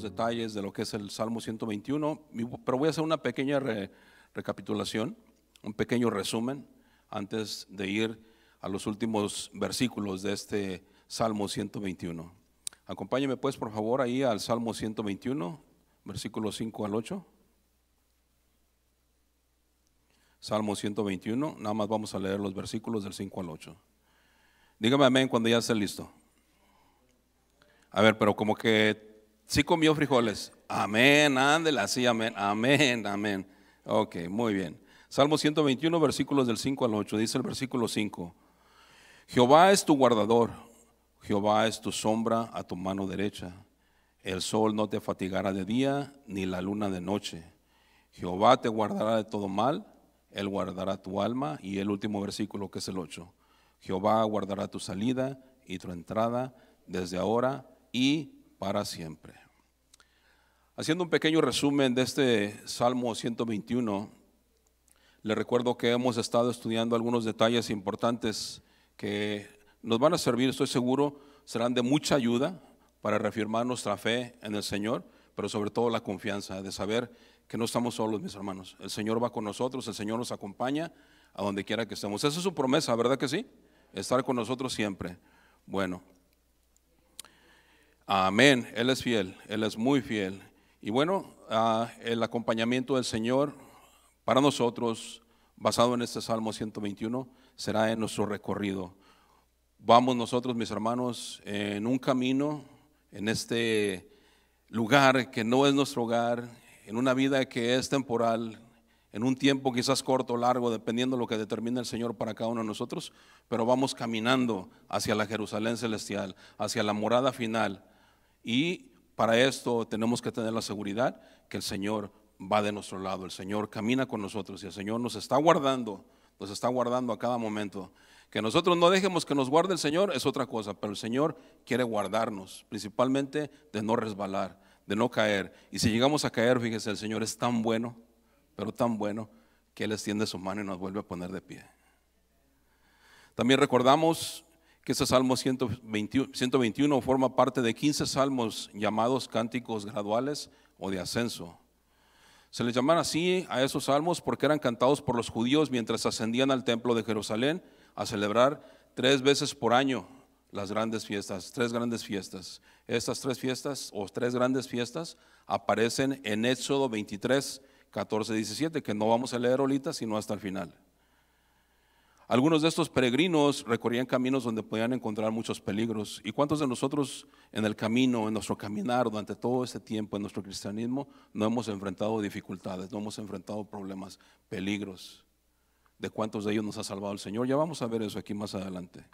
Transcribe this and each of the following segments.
algunos detalles de lo que es el Salmo 121, pero voy a hacer una pequeña recapitulación, un pequeño resumen antes de ir a los últimos versículos de este Salmo 121. Acompáñeme pues por favor ahí al Salmo 121, versículos 5 al 8. Salmo 121, nada más vamos a leer los versículos del 5 al 8. Dígame amén cuando ya esté listo. A ver, pero como que sí comió frijoles. Amén, ándele así, amén, amén, amén. Ok, muy bien. Salmo 121, versículos del 5 al 8. Dice el versículo 5: Jehová es tu guardador, Jehová es tu sombra a tu mano derecha. El sol no te fatigará de día, ni la luna de noche. Jehová te guardará de todo mal, Él guardará tu alma. Y el último versículo, que es el 8: Jehová guardará tu salida y tu entrada desde ahora y para siempre. Haciendo un pequeño resumen de este Salmo 121, les recuerdo que hemos estado estudiando algunos detalles importantes que nos van a servir, estoy seguro, serán de mucha ayuda para reafirmar nuestra fe en el Señor, pero sobre todo la confianza de saber que no estamos solos, mis hermanos. El Señor va con nosotros, el Señor nos acompaña a donde quiera que estemos. Esa es su promesa, ¿verdad que sí? Estar con nosotros siempre. Bueno, amén, Él es fiel, Él es muy fiel. Y bueno, el acompañamiento del Señor para nosotros, basado en este Salmo 121, será en nuestro recorrido. Vamos nosotros, mis hermanos, en un camino, en este lugar que no es nuestro hogar, en una vida que es temporal, en un tiempo quizás corto o largo, dependiendo de lo que determine el Señor para cada uno de nosotros, pero vamos caminando hacia la Jerusalén celestial, hacia la morada final. Y para esto tenemos que tener la seguridad que el Señor va de nuestro lado, el Señor camina con nosotros y el Señor nos está guardando a cada momento. Que nosotros no dejemos que nos guarde el Señor es otra cosa, pero el Señor quiere guardarnos, principalmente de no resbalar, de no caer. Y si llegamos a caer, fíjese, el Señor es tan bueno, pero tan bueno, que Él extiende su mano y nos vuelve a poner de pie. También recordamos que este Salmo 121 forma parte de 15 salmos llamados cánticos graduales o de ascenso. Se les llaman así a esos salmos porque eran cantados por los judíos mientras ascendían al templo de Jerusalén a celebrar 3 veces por año las grandes fiestas, 3 grandes fiestas. Estas 3 fiestas o 3 grandes fiestas aparecen en Éxodo 23, 14, 17, que no vamos a leer ahorita sino hasta el final. Algunos de estos peregrinos recorrían caminos donde podían encontrar muchos peligros. ¿Y cuántos de nosotros en el camino, en nuestro caminar, durante todo este tiempo en nuestro cristianismo, no hemos enfrentado dificultades, no hemos enfrentado problemas, peligros? ¿De cuántos de ellos nos ha salvado el Señor? Ya vamos a ver eso aquí más adelante.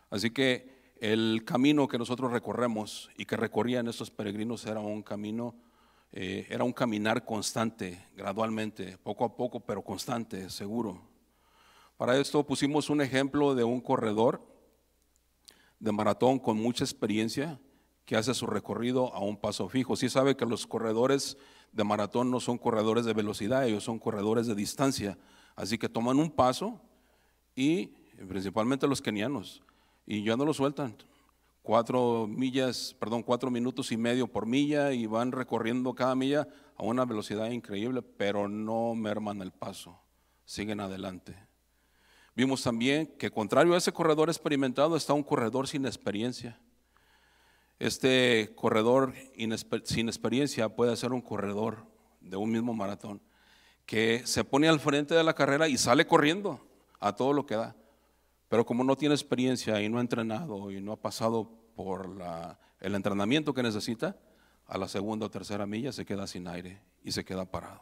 Así que el camino que nosotros recorremos y que recorrían estos peregrinos era un camino, era un caminar constante, gradualmente, poco a poco, pero constante, seguro. Para esto pusimos un ejemplo de un corredor de maratón con mucha experiencia que hace su recorrido a un paso fijo. Sí sabe que los corredores de maratón no son corredores de velocidad, ellos son corredores de distancia. Así que toman un paso y principalmente los kenianos y ya no lo sueltan. 4 minutos y medio por milla y van recorriendo cada milla a una velocidad increíble, pero no merman el paso, siguen adelante. Vimos también que contrario a ese corredor experimentado está un corredor sin experiencia. Este corredor sin experiencia puede ser un corredor de un mismo maratón que se pone al frente de la carrera y sale corriendo a todo lo que da. Pero como no tiene experiencia y no ha entrenado y no ha pasado por el entrenamiento que necesita, a la segunda o tercera milla se queda sin aire y se queda parado.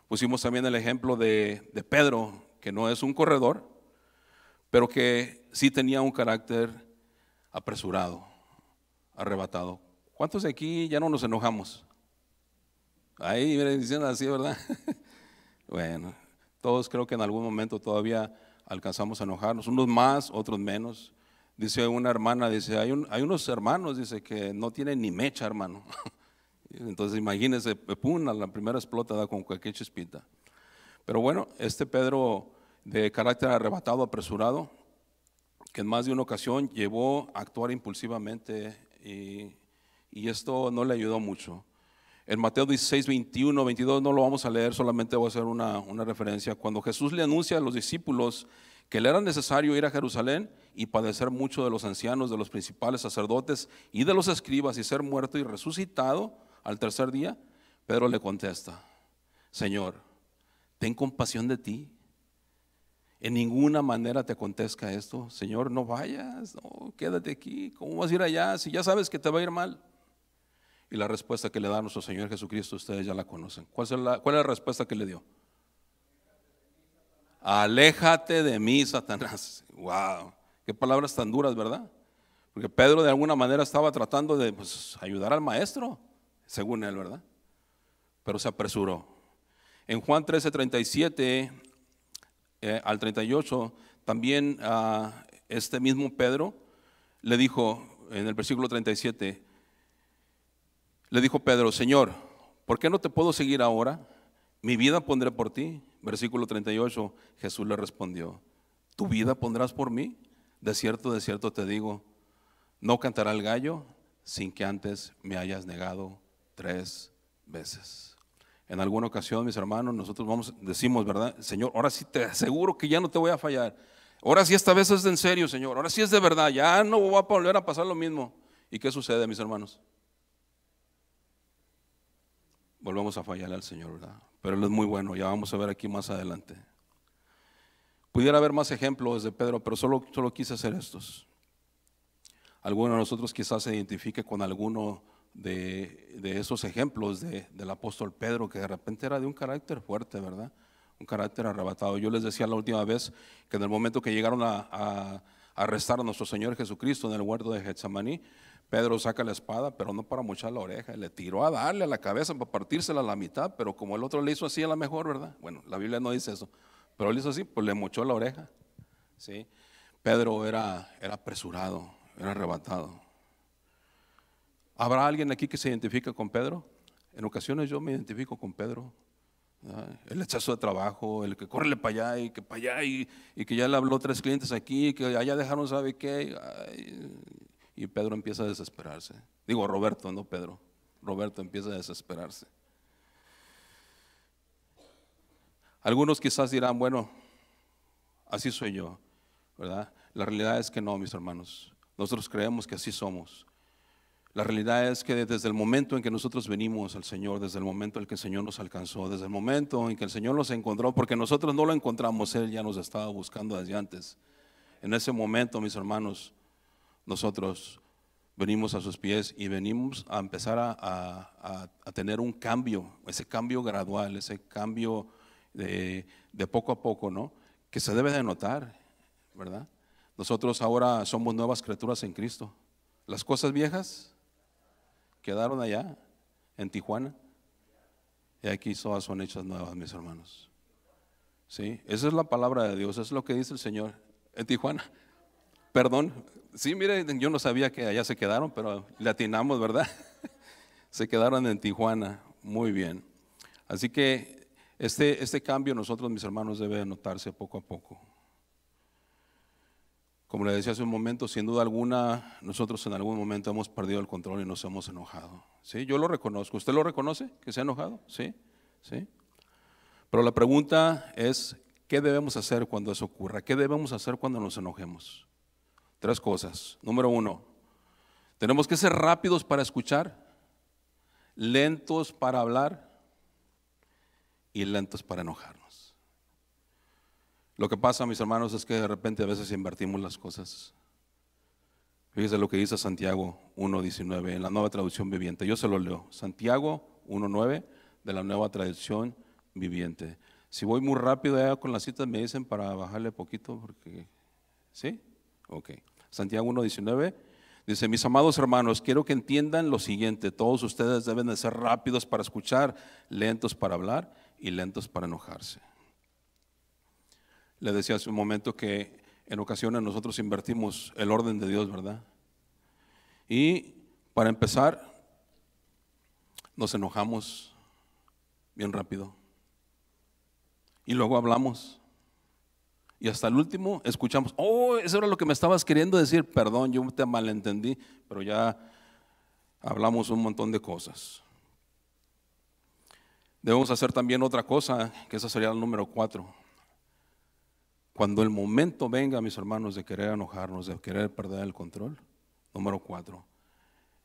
Pusimos también el ejemplo de Pedro, que no es un corredor, pero que sí tenía un carácter apresurado, arrebatado. ¿Cuántos de aquí ya no nos enojamos? Ahí miren, diciendo así, ¿verdad? Bueno, todos creo que en algún momento todavía alcanzamos a enojarnos, unos más, otros menos. Dice una hermana, dice, hay unos hermanos, dice, que no tienen ni mecha, hermano. Entonces imagínense, pum, a la primera explota, da con cualquier chispita. Pero bueno, este Pedro de carácter arrebatado, apresurado, que en más de una ocasión llevó a actuar impulsivamente y y esto no le ayudó mucho. En Mateo 16, 21, 22 no lo vamos a leer, solamente voy a hacer una referencia. Cuando Jesús le anuncia a los discípulos que le era necesario ir a Jerusalén y padecer mucho de los ancianos, de los principales sacerdotes y de los escribas y ser muerto y resucitado al tercer día, Pedro le contesta: Señor, ten compasión de ti. En ninguna manera te acontezca esto. Señor, no vayas, no, quédate aquí. ¿Cómo vas a ir allá si ya sabes que te va a ir mal? Y la respuesta que le da nuestro Señor Jesucristo, ustedes ya la conocen. ¿Cuál es la respuesta que le dio? Aléjate de mí, Satanás. Wow, qué palabras tan duras, ¿verdad? Porque Pedro de alguna manera estaba tratando de ayudar al maestro, según él, ¿verdad? Pero se apresuró. En Juan 13, 37 al 38, también este mismo Pedro le dijo, en el versículo 37, le dijo Pedro: Señor, ¿por qué no te puedo seguir ahora? Mi vida pondré por ti. Versículo 38, Jesús le respondió: ¿tu vida pondrás por mí? De cierto te digo, no cantará el gallo sin que antes me hayas negado 3 veces. En alguna ocasión, mis hermanos, nosotros decimos, ¿verdad? Señor, ahora sí te aseguro que ya no te voy a fallar. Ahora sí esta vez es en serio, Señor. Ahora sí es de verdad, ya no va a volver a pasar lo mismo. ¿Y qué sucede, mis hermanos? Volvemos a fallarle al Señor, ¿verdad? Pero Él es muy bueno, ya vamos a ver aquí más adelante. Pudiera haber más ejemplos de Pedro, pero solo quise hacer estos. Alguno de nosotros quizás se identifique con alguno de esos ejemplos del apóstol Pedro, que de repente era de un carácter fuerte, ¿verdad? Un carácter arrebatado. Yo les decía la última vez que en el momento que llegaron a arrestar a nuestro Señor Jesucristo en el huerto de Getsemaní, Pedro saca la espada, pero no para mochar la oreja, le tiró a darle a la cabeza para partírsela a la mitad, pero como el otro le hizo así a la mejor, ¿verdad? Bueno, la Biblia no dice eso, pero él hizo así, pues le mochó la oreja, ¿sí? Pedro era apresurado, era arrebatado. ¿Habrá alguien aquí que se identifica con Pedro? En ocasiones yo me identifico con Pedro, ¿verdad? El exceso de trabajo, el que córrele para allá y que para allá y que ya le habló 3 clientes aquí y que allá dejaron sabe qué. Y Pedro empieza a desesperarse. Digo Roberto, no Pedro. Roberto empieza a desesperarse. Algunos quizás dirán, bueno, así soy yo, ¿verdad? La realidad es que no, mis hermanos. Nosotros creemos que así somos. La realidad es que desde el momento en que nosotros venimos al Señor, desde el momento en que el Señor nos alcanzó, desde el momento en que el Señor nos encontró, porque nosotros no lo encontramos, Él ya nos estaba buscando desde antes. En ese momento, mis hermanos, nosotros venimos a sus pies y venimos a empezar a tener un cambio, ese cambio gradual, ese cambio de poco a poco, ¿no? Que se debe de notar, ¿verdad? Nosotros ahora somos nuevas criaturas en Cristo. Las cosas viejas quedaron allá en Tijuana y aquí todas son hechas nuevas, mis hermanos. ¿Sí? Esa es la palabra de Dios, es lo que dice el Señor. En Tijuana, perdón, sí, mire, yo no sabía que allá se quedaron, pero le atinamos, ¿verdad? Se quedaron en Tijuana, muy bien. Así que este cambio nosotros, mis hermanos, debe notarse poco a poco. Como le decía hace un momento, sin duda alguna, nosotros en algún momento hemos perdido el control y nos hemos enojado. ¿Sí? Yo lo reconozco. ¿Usted lo reconoce que se ha enojado? Sí, sí. Pero la pregunta es, ¿qué debemos hacer cuando eso ocurra? ¿Qué debemos hacer cuando nos enojemos? 3 cosas. Número 1, tenemos que ser rápidos para escuchar, lentos para hablar y lentos para enojarnos. Lo que pasa, mis hermanos, es que de repente a veces invertimos las cosas. Fíjese lo que dice Santiago 1:19 en la Nueva Traducción Viviente. Yo se lo leo. Santiago 1:9 de la Nueva Traducción Viviente. Si voy muy rápido allá con las citas me dicen para bajarle poquito porque ¿sí? Ok. Santiago 1:19 dice: mis amados hermanos, quiero que entiendan lo siguiente: todos ustedes deben de ser rápidos para escuchar, lentos para hablar y lentos para enojarse. Le decía hace un momento que en ocasiones nosotros invertimos el orden de Dios, ¿verdad? Y para empezar, nos enojamos bien rápido. Y luego hablamos. Y hasta el último escuchamos, oh, eso era lo que me estabas queriendo decir, perdón, yo te malentendí, pero ya Hablamos un montón de cosas. Debemos hacer también otra cosa, que esa sería el número 4. Cuando el momento venga, mis hermanos, de querer enojarnos, de querer perder el control, número 4,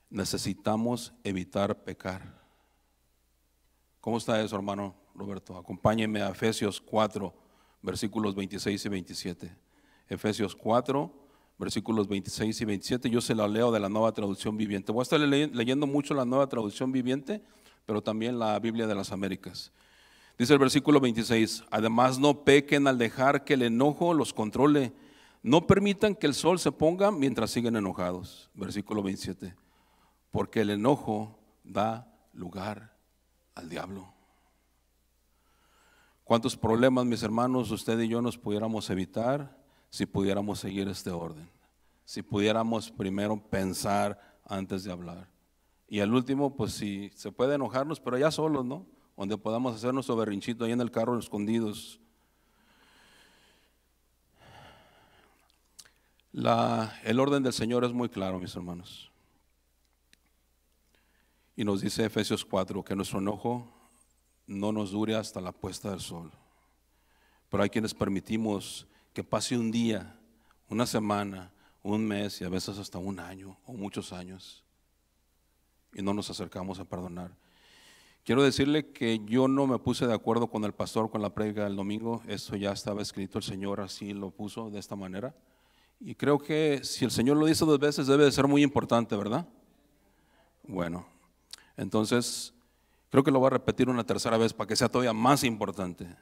necesitamos evitar pecar. ¿Cómo está eso, hermano Roberto? Acompáñeme a Efesios 4, versículos 26 y 27. Efesios 4, versículos 26 y 27. Yo se la leo de la Nueva Traducción Viviente. Voy a estar leyendo mucho la Nueva Traducción Viviente, pero también la Biblia de las Américas. Dice el versículo 26, además no pequen al dejar que el enojo los controle. No permitan que el sol se ponga mientras siguen enojados. Versículo 27, porque el enojo da lugar al diablo. ¿Cuántos problemas, mis hermanos, usted y yo nos pudiéramos evitar si pudiéramos seguir este orden? Si pudiéramos primero pensar antes de hablar. Y al último, pues si se puede enojarnos, pero ya solos, ¿no? Donde podamos hacer nuestro berrinchito ahí en el carro escondidos. El orden del Señor es muy claro, mis hermanos. Y nos dice Efesios 4 que nuestro enojo no nos dure hasta la puesta del sol. Pero hay quienes permitimos que pase un día, una semana, un mes y a veces hasta un año o muchos años y no nos acercamos a perdonar. Quiero decirle que yo no me puse de acuerdo con el pastor con la prédica del domingo. Eso ya estaba escrito, el Señor así lo puso de esta manera. Y creo que si el Señor lo dice 2 veces debe de ser muy importante, ¿verdad? Bueno, entonces creo que lo voy a repetir una tercera vez para que sea todavía más importante.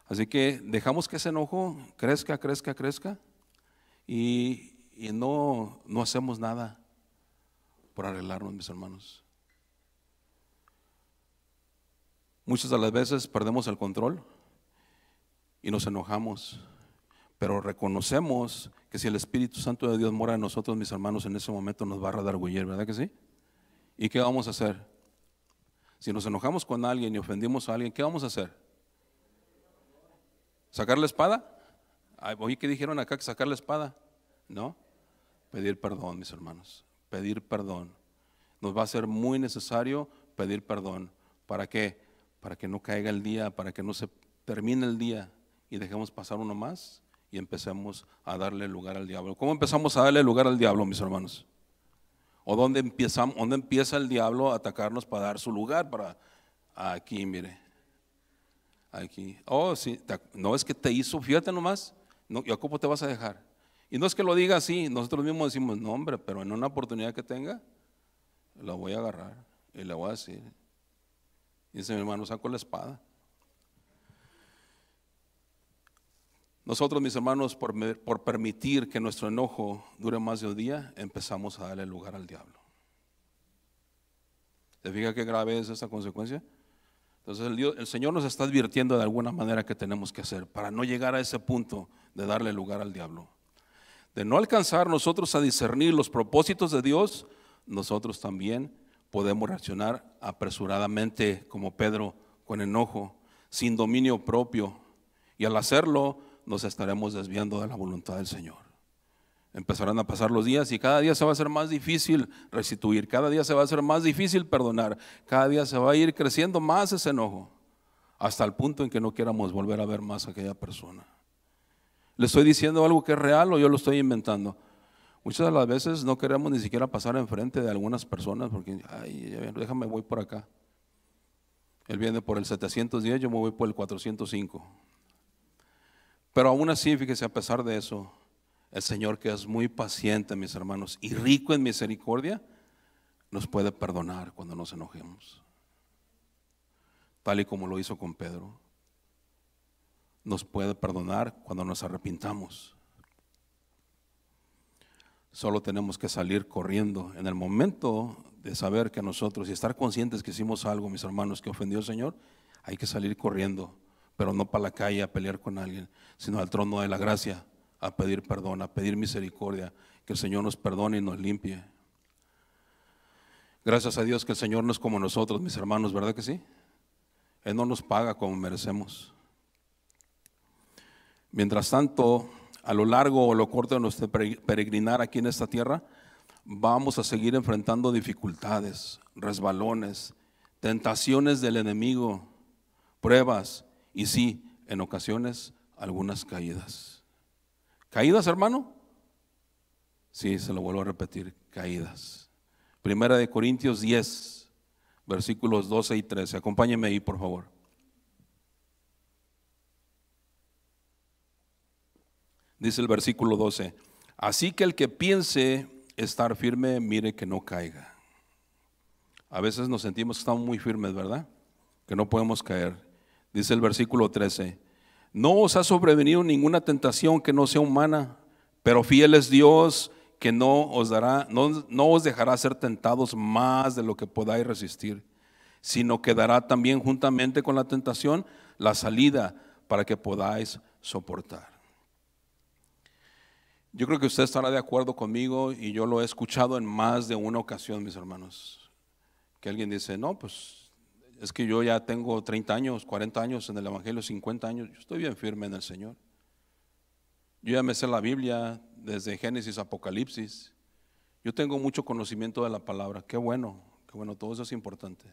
Así que dejamos que ese enojo crezca y no hacemos nada por arreglarnos, mis hermanos. Muchas de las veces perdemos el control y nos enojamos, pero reconocemos que si el Espíritu Santo de Dios mora en nosotros, mis hermanos, en ese momento nos va a redarguir, ¿verdad que sí? ¿Y qué vamos a hacer? Si nos enojamos con alguien y ofendimos a alguien, ¿qué vamos a hacer? ¿Sacar la espada? Oye, ¿qué dijeron acá? Que sacar la espada. No, pedir perdón, mis hermanos, pedir perdón. Nos va a ser muy necesario pedir perdón. ¿Para qué? Para que no caiga el día, para que no se termine el día y dejemos pasar uno más y empecemos a darle lugar al diablo. ¿Cómo empezamos a darle lugar al diablo, mis hermanos? ¿O dónde empieza el diablo a atacarnos para dar su lugar? Aquí, mire, aquí. Oh, sí, no es que te hizo, fíjate nomás, no, ¿y a cómo te vas a dejar? Y no es que lo diga así, nosotros mismos decimos, no hombre, pero en una oportunidad que tenga, la voy a agarrar y le voy a decir. Y dice mi hermano, saco la espada. Nosotros, mis hermanos, por permitir que nuestro enojo dure más de un día, empezamos a darle lugar al diablo. ¿Se fija qué grave es esta consecuencia? Entonces el Señor nos está advirtiendo de alguna manera que tenemos que hacer para no llegar a ese punto de darle lugar al diablo. De no alcanzar nosotros a discernir los propósitos de Dios, nosotros también podemos reaccionar apresuradamente como Pedro, con enojo, sin dominio propio, y al hacerlo nos estaremos desviando de la voluntad del Señor. Empezarán a pasar los días y cada día se va a hacer más difícil restituir, cada día se va a hacer más difícil perdonar, cada día se va a ir creciendo más ese enojo, hasta el punto en que no queramos volver a ver más a aquella persona. ¿Le estoy diciendo algo que es real o yo lo estoy inventando? Muchas de las veces no queremos ni siquiera pasar enfrente de algunas personas porque, ay, déjame, voy por acá. Él viene por el 710, yo me voy por el 405. Pero aún así, fíjese, a pesar de eso, el Señor, que es muy paciente, mis hermanos, y rico en misericordia, nos puede perdonar cuando nos enojemos, tal y como lo hizo con Pedro. Nos puede perdonar cuando nos arrepintamos. Solo tenemos que salir corriendo en el momento de saber que nosotros y estar conscientes que hicimos algo, mis hermanos, que ofendió al Señor. Hay que salir corriendo, pero no para la calle a pelear con alguien, sino al trono de la gracia a pedir perdón, a pedir misericordia, que el Señor nos perdone y nos limpie. Gracias a Dios que el Señor no es como nosotros, mis hermanos, ¿verdad que sí? Él no nos paga como merecemos. Mientras tanto, a lo largo o lo corto de nuestro peregrinar aquí en esta tierra, vamos a seguir enfrentando dificultades, resbalones, tentaciones del enemigo, pruebas y sí, en ocasiones, algunas caídas. ¿Caídas, hermano? Sí, se lo vuelvo a repetir, caídas. Primera de Corintios 10, versículos 12 y 13. Acompáñenme ahí, por favor. Dice el versículo 12: así que el que piense estar firme, mire que no caiga. A veces nos sentimos que estamos muy firmes, ¿verdad? Que no podemos caer. Dice el versículo 13: no os ha sobrevenido ninguna tentación que no sea humana, pero fiel es Dios, que no os dejará ser tentados más de lo que podáis resistir, sino que dará también juntamente con la tentación la salida para que podáis soportar. Yo creo que usted estará de acuerdo conmigo, y yo lo he escuchado en más de una ocasión, mis hermanos, que alguien dice: no, pues es que yo ya tengo 30 años, 40 años en el Evangelio, 50 años, yo estoy bien firme en el Señor. Yo ya me sé la Biblia desde Génesis a Apocalipsis. Yo tengo mucho conocimiento de la palabra. Qué bueno, todo eso es importante.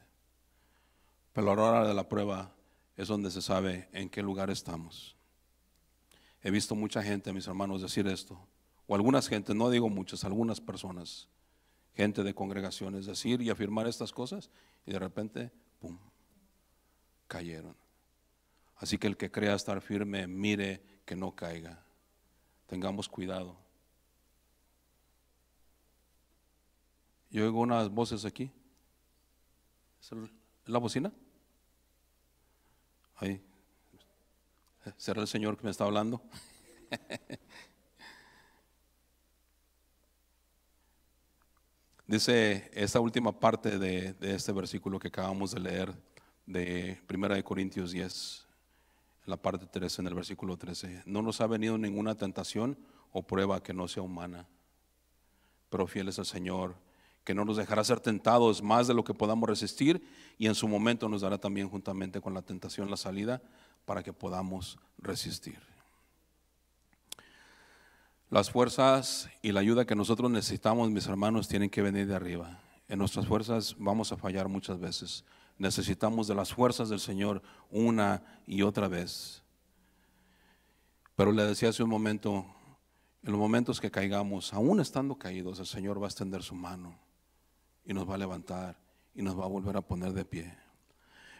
Pero a la hora de la prueba es donde se sabe en qué lugar estamos. He visto mucha gente, mis hermanos, decir esto, o algunas gentes, no digo muchas, algunas personas, gente de congregaciones, decir y afirmar estas cosas, y de repente, pum, cayeron. Así que el que crea estar firme, mire que no caiga. Tengamos cuidado. Yo oigo unas voces aquí. ¿Es la bocina? Ahí. ¿Será el Señor que me está hablando? Dice esta última parte de este versículo que acabamos de leer, de 1 Corintios 10, en la parte 13, en el versículo 13: no nos ha venido ninguna tentación o prueba que no sea humana, pero fiel es el Señor, que no nos dejará ser tentados más de lo que podamos resistir, y en su momento nos dará también juntamente con la tentación la salida para que podamos resistir. Las fuerzas y la ayuda que nosotros necesitamos, mis hermanos, tienen que venir de arriba. En nuestras fuerzas vamos a fallar muchas veces. Necesitamos de las fuerzas del Señor una y otra vez. Pero le decía hace un momento, en los momentos que caigamos, aún estando caídos, el Señor va a extender su mano y nos va a levantar y nos va a volver a poner de pie.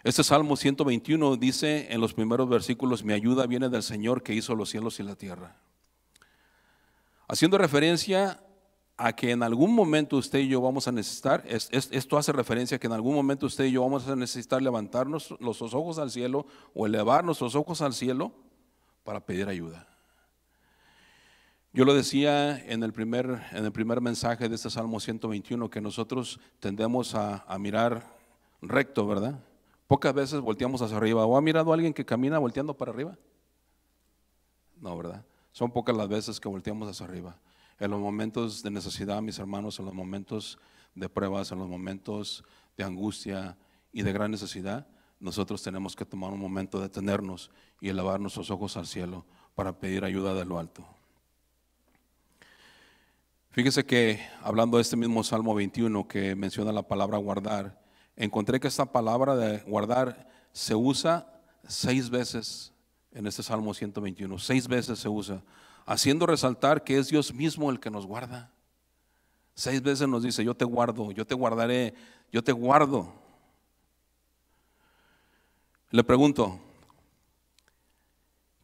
Este Salmo 121 dice en los primeros versículos: mi ayuda viene del Señor que hizo los cielos y la tierra. Haciendo referencia a que en algún momento usted y yo vamos a necesitar, esto hace referencia a que en algún momento usted y yo vamos a necesitar levantarnos nuestros ojos al cielo, o elevar nuestros ojos al cielo para pedir ayuda. Yo lo decía en el primer mensaje de este Salmo 121, que nosotros tendemos a mirar recto, ¿verdad? Pocas veces volteamos hacia arriba. ¿O ha mirado a alguien que camina volteando para arriba? No, ¿verdad? Son pocas las veces que volteamos hacia arriba. En los momentos de necesidad, mis hermanos, en los momentos de pruebas, en los momentos de angustia y de gran necesidad, nosotros tenemos que tomar un momento de detenernos y elevar nuestros ojos al cielo para pedir ayuda de lo alto. Fíjese que hablando de este mismo Salmo 21 que menciona la palabra guardar, encontré que esta palabra de guardar se usa 6 veces en este Salmo 121. 6 veces se usa, haciendo resaltar que es Dios mismo el que nos guarda. 6 veces nos dice: yo te guardo, yo te guardaré, yo te guardo. Le pregunto,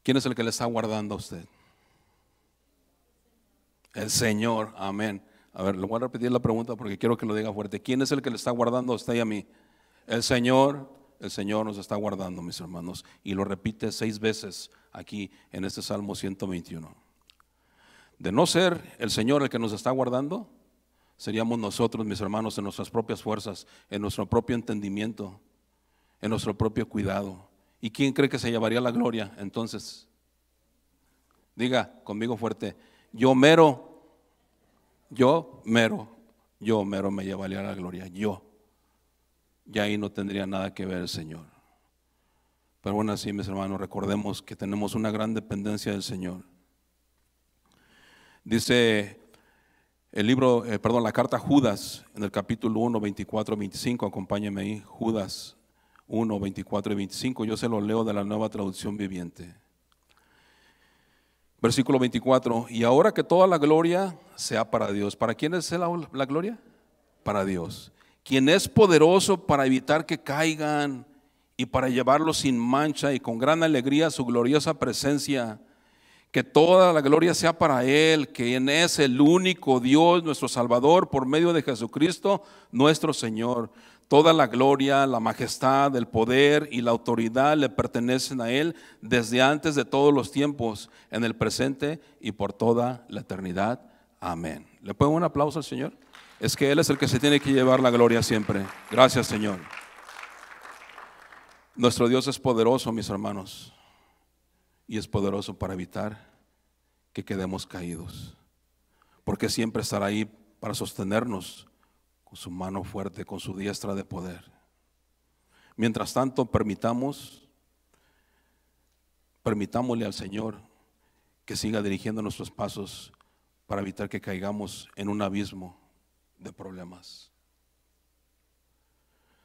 ¿quién es el que le está guardando a usted? El Señor, amén. A ver, le voy a repetir la pregunta porque quiero que lo diga fuerte. ¿Quién es el que le está guardando a usted y a mí? El Señor nos está guardando, mis hermanos. Y lo repite 6 veces aquí en este Salmo 121. De no ser el Señor el que nos está guardando, seríamos nosotros, mis hermanos, en nuestras propias fuerzas, en nuestro propio entendimiento, en nuestro propio cuidado. ¿Y quién cree que se llevaría la gloria entonces? Diga conmigo fuerte: yo mero me llevaría la gloria. Yo. Ya ahí no tendría nada que ver el Señor. Pero bueno, así, mis hermanos, recordemos que tenemos una gran dependencia del Señor. Dice La carta a Judas, en el capítulo 1, 24 y 25, acompáñenme ahí, Judas 1, 24 y 25, yo se lo leo de la Nueva Traducción Viviente. Versículo 24, y ahora que toda la gloria sea para Dios. ¿Para quién es la gloria? Para Dios, quien es poderoso para evitar que caigan y para llevarlos sin mancha y con gran alegría a su gloriosa presencia. Que toda la gloria sea para Él, quien es el único Dios, nuestro Salvador, por medio de Jesucristo, nuestro Señor. Toda la gloria, la majestad, el poder y la autoridad le pertenecen a Él desde antes de todos los tiempos, en el presente y por toda la eternidad. Amén. ¿Le pongo un aplauso al Señor? Es que Él es el que se tiene que llevar la gloria siempre. Gracias, Señor. Nuestro Dios es poderoso, mis hermanos. Y es poderoso para evitar que quedemos caídos, porque siempre estará ahí para sostenernos con su mano fuerte, con su diestra de poder. Mientras tanto, permitámosle al Señor que siga dirigiendo nuestros pasos para evitar que caigamos en un abismo de problemas.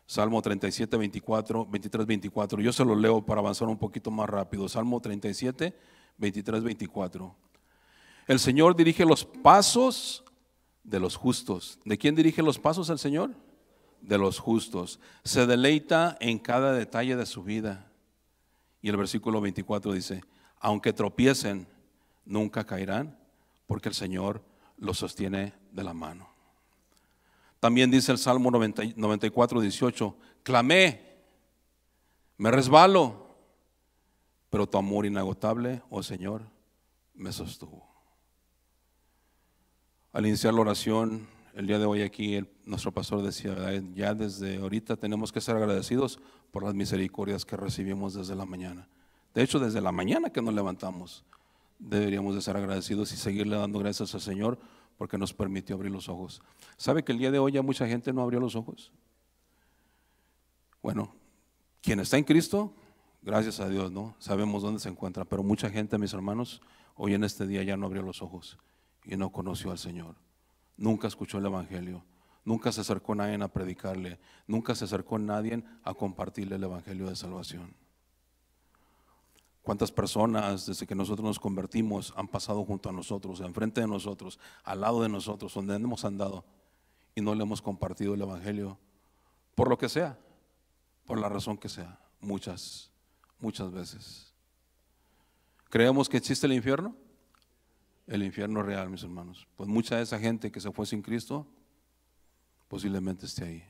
Salmo 37, 23, 24. Yo se lo leo para avanzar un poquito más rápido. Salmo 37, 23, 24. El Señor dirige los pasos de los justos. ¿De quién dirige los pasos el Señor? De los justos. Se deleita en cada detalle de su vida. Y el versículo 24 dice, aunque tropiecen, nunca caerán, porque el Señor los sostiene de la mano. También dice el Salmo 94, 18, clamé, me resbalo, pero tu amor inagotable, oh Señor, me sostuvo. Al iniciar la oración, el día de hoy aquí, nuestro pastor decía, ya desde ahorita tenemos que ser agradecidos por las misericordias que recibimos desde la mañana. De hecho, desde la mañana que nos levantamos, deberíamos de ser agradecidos y seguirle dando gracias al Señor porque nos permitió abrir los ojos. ¿Sabe que el día de hoy ya mucha gente no abrió los ojos? Bueno, quien está en Cristo, gracias a Dios, ¿no? Sabemos dónde se encuentra, pero mucha gente, mis hermanos, hoy en este día ya no abrió los ojos y no conoció al Señor. Nunca escuchó el Evangelio, nunca se acercó a nadie a predicarle, nunca se acercó a nadie a compartirle el Evangelio de salvación. ¿Cuántas personas desde que nosotros nos convertimos han pasado junto a nosotros, enfrente de nosotros, al lado de nosotros, donde hemos andado y no le hemos compartido el Evangelio? Por lo que sea, por la razón que sea, muchas veces. ¿Creemos que existe el infierno? El infierno es real, mis hermanos. Pues mucha de esa gente que se fue sin Cristo posiblemente esté ahí.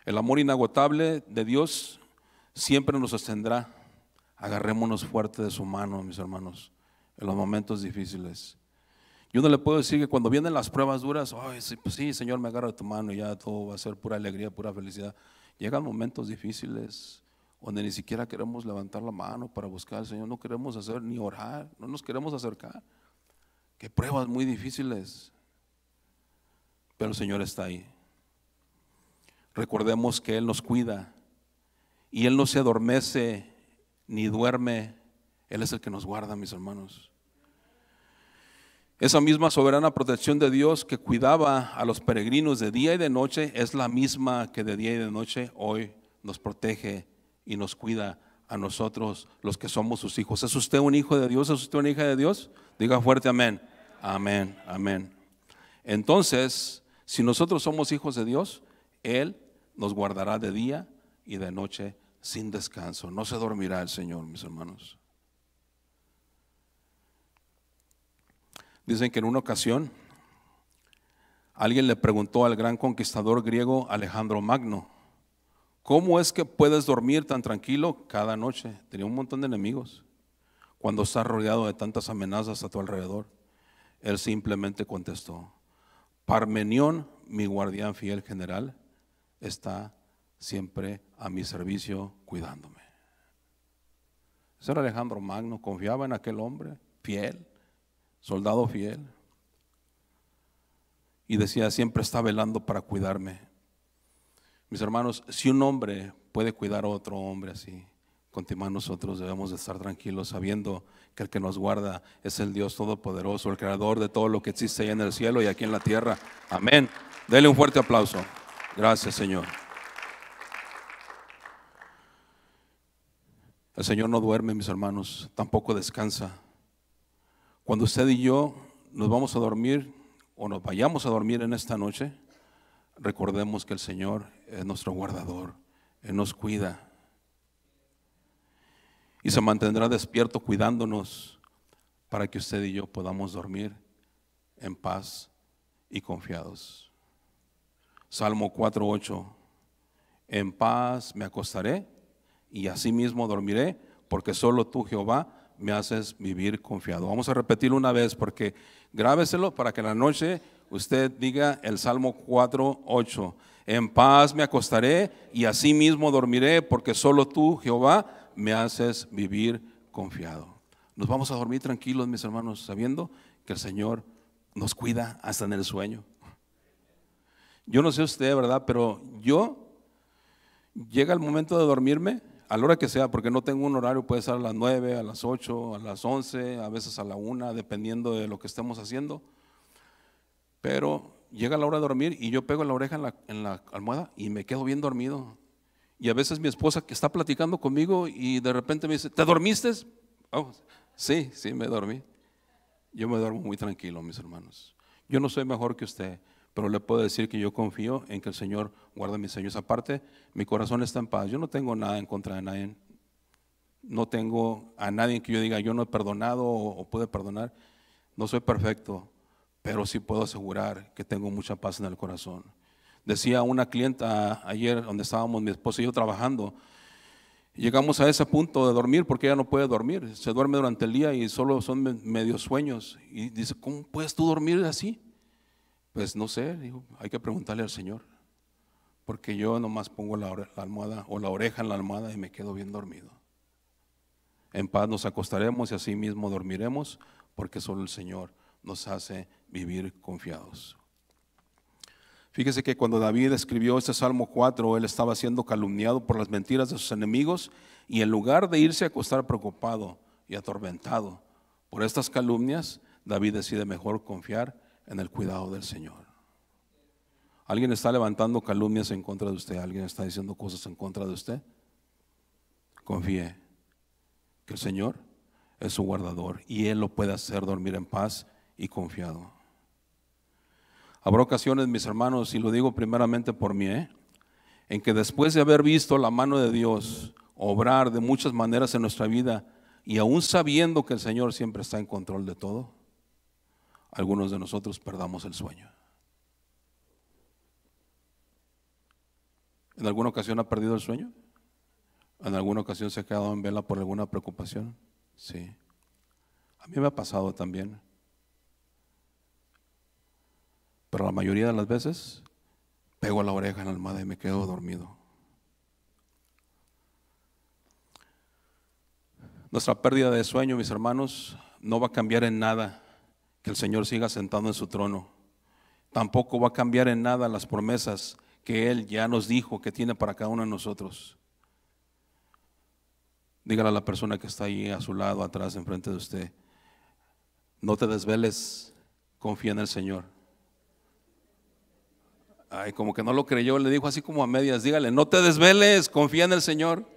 El amor inagotable de Dios siempre nos sostendrá. Agarrémonos fuerte de su mano, mis hermanos, en los momentos difíciles. Yo no le puedo decir que cuando vienen las pruebas duras, ay, sí, pues sí, Señor, me agarra de tu mano y ya todo va a ser pura alegría, pura felicidad. Llegan momentos difíciles donde ni siquiera queremos levantar la mano para buscar al Señor, no queremos hacer ni orar, no nos queremos acercar. Qué pruebas muy difíciles, pero el Señor está ahí. Recordemos que Él nos cuida y Él no se adormece ni duerme, Él es el que nos guarda, mis hermanos. Esa misma soberana protección de Dios que cuidaba a los peregrinos de día y de noche es la misma que de día y de noche hoy nos protege y nos cuida a nosotros, los que somos sus hijos. ¿Es usted un hijo de Dios? ¿Es usted una hija de Dios? Diga fuerte amén. Amén, amén. Entonces, si nosotros somos hijos de Dios, Él nos guardará de día y de noche sin descanso. No se dormirá el Señor, mis hermanos. Dicen que en una ocasión alguien le preguntó al gran conquistador griego Alejandro Magno, ¿cómo es que puedes dormir tan tranquilo cada noche? Tenía un montón de enemigos. Cuando estás rodeado de tantas amenazas a tu alrededor. Él simplemente contestó, Parmenión, mi guardián fiel general, está siempre a mi servicio cuidándome. Ese era Alejandro Magno, confiaba en aquel hombre fiel, soldado fiel, y decía, siempre está velando para cuidarme. Mis hermanos, si un hombre puede cuidar a otro hombre así, continuar nosotros debemos de estar tranquilos sabiendo que el que nos guarda es el Dios Todopoderoso, el creador de todo lo que existe ahí en el cielo y aquí en la tierra. Amén. Dele un fuerte aplauso. Gracias, Señor. El Señor no duerme, mis hermanos, tampoco descansa. Cuando usted y yo nos vamos a dormir o nos vayamos a dormir en esta noche, recordemos que el Señor es nuestro guardador, Él nos cuida y se mantendrá despierto cuidándonos para que usted y yo podamos dormir en paz y confiados. Salmo 4:8: en paz me acostaré y asimismo dormiré, porque solo tú, Jehová, me haces vivir confiado. Vamos a repetirlo una vez, porque grábeselo para que en la noche usted diga el Salmo 4:8: en paz me acostaré y asimismo dormiré, porque solo tú, Jehová, me haces vivir confiado. Nos vamos a dormir tranquilos, mis hermanos, sabiendo que el Señor nos cuida hasta en el sueño. Yo no sé usted, ¿verdad? Pero llega el momento de dormirme a la hora que sea, porque no tengo un horario, puede ser a las 9, a las 8, a las 11, a veces a la 1, dependiendo de lo que estemos haciendo. Pero llega la hora de dormir y yo pego la oreja en la almohada y me quedo bien dormido. Y a veces mi esposa que está platicando conmigo y de repente me dice: ¿te dormiste? Oh, sí, me dormí. Yo me duermo muy tranquilo, mis hermanos. Yo no soy mejor que usted, pero le puedo decir que yo confío en que el Señor guarda mis sueños. Aparte, mi corazón está en paz. Yo no tengo nada en contra de nadie. No tengo a nadie que yo diga yo no he perdonado o pude perdonar. No soy perfecto, pero sí puedo asegurar que tengo mucha paz en el corazón. Decía una clienta ayer, donde estábamos mi esposa y yo trabajando, llegamos a ese punto de dormir porque ella no puede dormir. Se duerme durante el día y solo son medios sueños. Y dice: ¿cómo puedes tú dormir así? Pues no sé, digo, hay que preguntarle al Señor, porque yo nomás pongo la almohada o la oreja en la almohada y me quedo bien dormido. En paz nos acostaremos y así mismo dormiremos, porque solo el Señor nos hace vivir confiados. Fíjese que cuando David escribió este Salmo 4, él estaba siendo calumniado por las mentiras de sus enemigos, y en lugar de irse a acostar preocupado y atormentado por estas calumnias, David decide mejor confiar en el cuidado del Señor. ¿Alguien está levantando calumnias en contra de usted? ¿Alguien está diciendo cosas en contra de usted? Confíe que el Señor es su guardador y Él lo puede hacer dormir en paz y confiado. Habrá ocasiones, mis hermanos, y lo digo primeramente por mí, en que después de haber visto la mano de Dios obrar de muchas maneras en nuestra vida, y aún sabiendo que el Señor siempre está en control de todo, algunos de nosotros perdamos el sueño. ¿En alguna ocasión ha perdido el sueño? ¿En alguna ocasión se ha quedado en vela por alguna preocupación? Sí. A mí me ha pasado también. Pero la mayoría de las veces pego la oreja en la almohada y me quedo dormido. Nuestra pérdida de sueño, mis hermanos, no va a cambiar en nada que el Señor siga sentado en su trono. Tampoco va a cambiar en nada las promesas que Él ya nos dijo que tiene para cada uno de nosotros. Dígale a la persona que está ahí a su lado, atrás, enfrente de usted: no te desveles, confía en el Señor. Ay, como que no lo creyó, le dijo así como a medias. Dígale: no te desveles, confía en el Señor.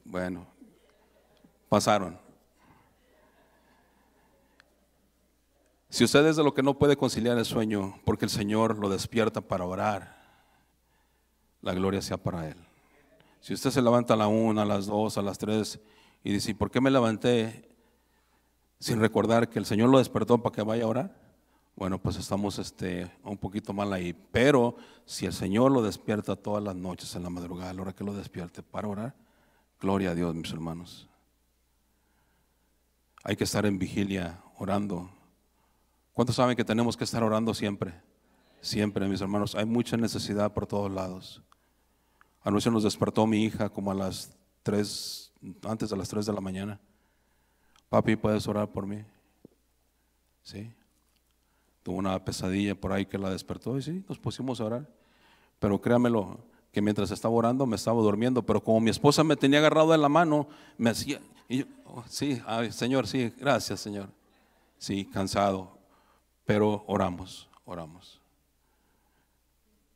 Bueno, pasaron. Si usted es de lo que no puede conciliar el sueño porque el Señor lo despierta para orar, la gloria sea para Él. Si usted se levanta a la 1, a las 2, a las 3 y dice: ¿por qué me levanté sin recordar que el Señor lo despertó para que vaya a orar? Bueno, pues estamos un poquito mal ahí. Pero si el Señor lo despierta todas las noches en la madrugada, a la hora que lo despierte para orar, gloria a Dios, mis hermanos. Hay que estar en vigilia orando. ¿Cuántos saben que tenemos que estar orando siempre? Siempre, mis hermanos. Hay mucha necesidad por todos lados. Anoche nos despertó mi hija como a las 3, antes de las 3 de la mañana. Papi, ¿puedes orar por mí? Sí. Tuvo una pesadilla por ahí que la despertó y sí, nos pusimos a orar. Pero créamelo, que mientras estaba orando me estaba durmiendo, pero como mi esposa me tenía agarrado de la mano, me hacía, y yo, oh, sí, ay, Señor, sí, gracias, Señor. Sí, cansado, pero oramos.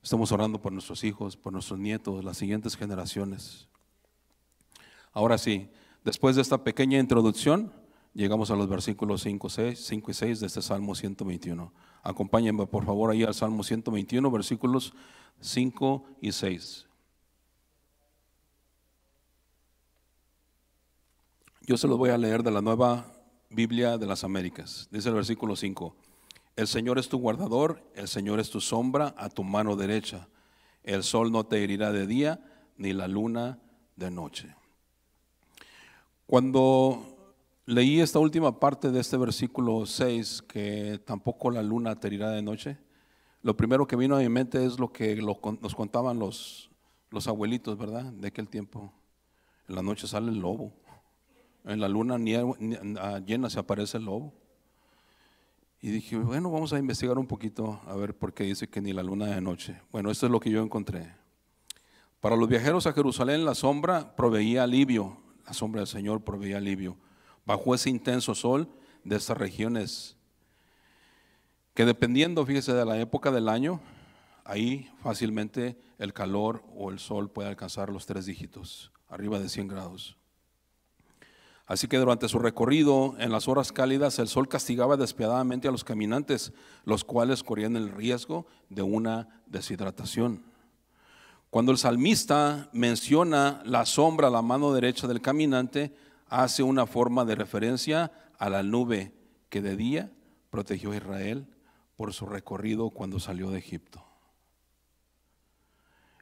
Estamos orando por nuestros hijos, por nuestros nietos, las siguientes generaciones. Ahora sí, después de esta pequeña introducción, llegamos a los versículos 5 y 6 de este Salmo 121. Acompáñenme por favor ahí al Salmo 121, versículos 5 y 6. Yo se los voy a leer de la Nueva Biblia de las Américas. Dice el versículo 5: El Señor es tu guardador, el Señor es tu sombra a tu mano derecha. El sol no te herirá de día, ni la luna de noche. Cuando leí esta última parte de este versículo 6, que tampoco la luna te herirá de noche, lo primero que vino a mi mente es lo que nos contaban los abuelitos, ¿verdad? De aquel tiempo. En la noche sale el lobo. En la luna llena se aparece el lobo. Y dije, bueno, vamos a investigar un poquito a ver por qué dice que ni la luna de noche. Bueno, esto es lo que yo encontré. Para los viajeros a Jerusalén, la sombra proveía alivio. La sombra del Señor proveía alivio. Bajo ese intenso sol de estas regiones, que dependiendo, fíjese, de la época del año, ahí fácilmente el calor o el sol puede alcanzar los 3 dígitos, arriba de 100 grados. Así que durante su recorrido, en las horas cálidas, el sol castigaba despiadadamente a los caminantes, los cuales corrían el riesgo de una deshidratación. Cuando el salmista menciona la sombra a la mano derecha del caminante, hace una forma de referencia a la nube que de día protegió a Israel por su recorrido cuando salió de Egipto.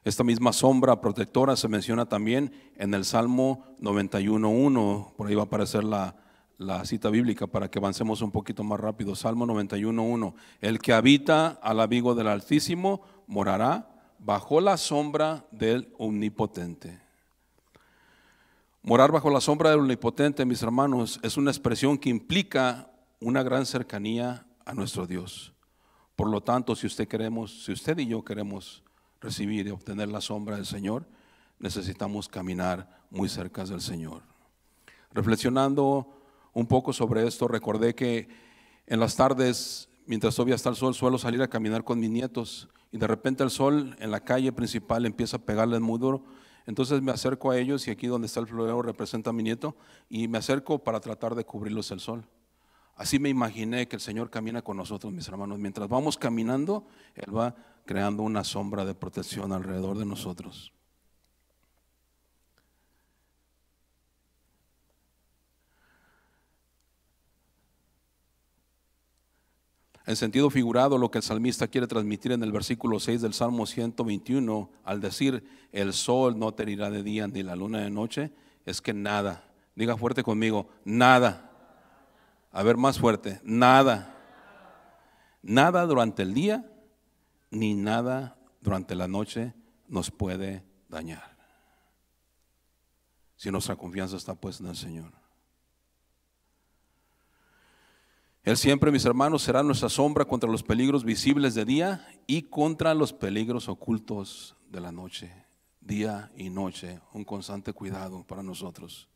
Esta misma sombra protectora se menciona también en el Salmo 91.1. Por ahí va a aparecer la cita bíblica para que avancemos un poquito más rápido. Salmo 91.1. El que habita al abrigo del Altísimo morará bajo la sombra del Omnipotente. Morar bajo la sombra del Omnipotente, mis hermanos, es una expresión que implica una gran cercanía a nuestro Dios. Por lo tanto, si usted y yo queremos recibir y obtener la sombra del Señor, necesitamos caminar muy cerca del Señor. Reflexionando un poco sobre esto, recordé que en las tardes, mientras todavía está el sol, suelo salir a caminar con mis nietos y de repente el sol en la calle principal empieza a pegarles muy duro. Entonces me acerco a ellos y aquí donde está el florero representa a mi nieto y me acerco para tratar de cubrirlos el sol. Así me imaginé que el Señor camina con nosotros, mis hermanos. Mientras vamos caminando, Él va creando una sombra de protección alrededor de nosotros. En sentido figurado, lo que el salmista quiere transmitir en el versículo 6 del Salmo 121, al decir, el sol no te herirá de día ni la luna de noche, es que nada, diga fuerte conmigo, nada. A ver, más fuerte, nada. Nada durante el día, ni nada durante la noche nos puede dañar. Si nuestra confianza está puesta en el Señor. Él siempre, mis hermanos, será nuestra sombra contra los peligros visibles de día y contra los peligros ocultos de la noche. Día y noche, un constante cuidado para nosotros.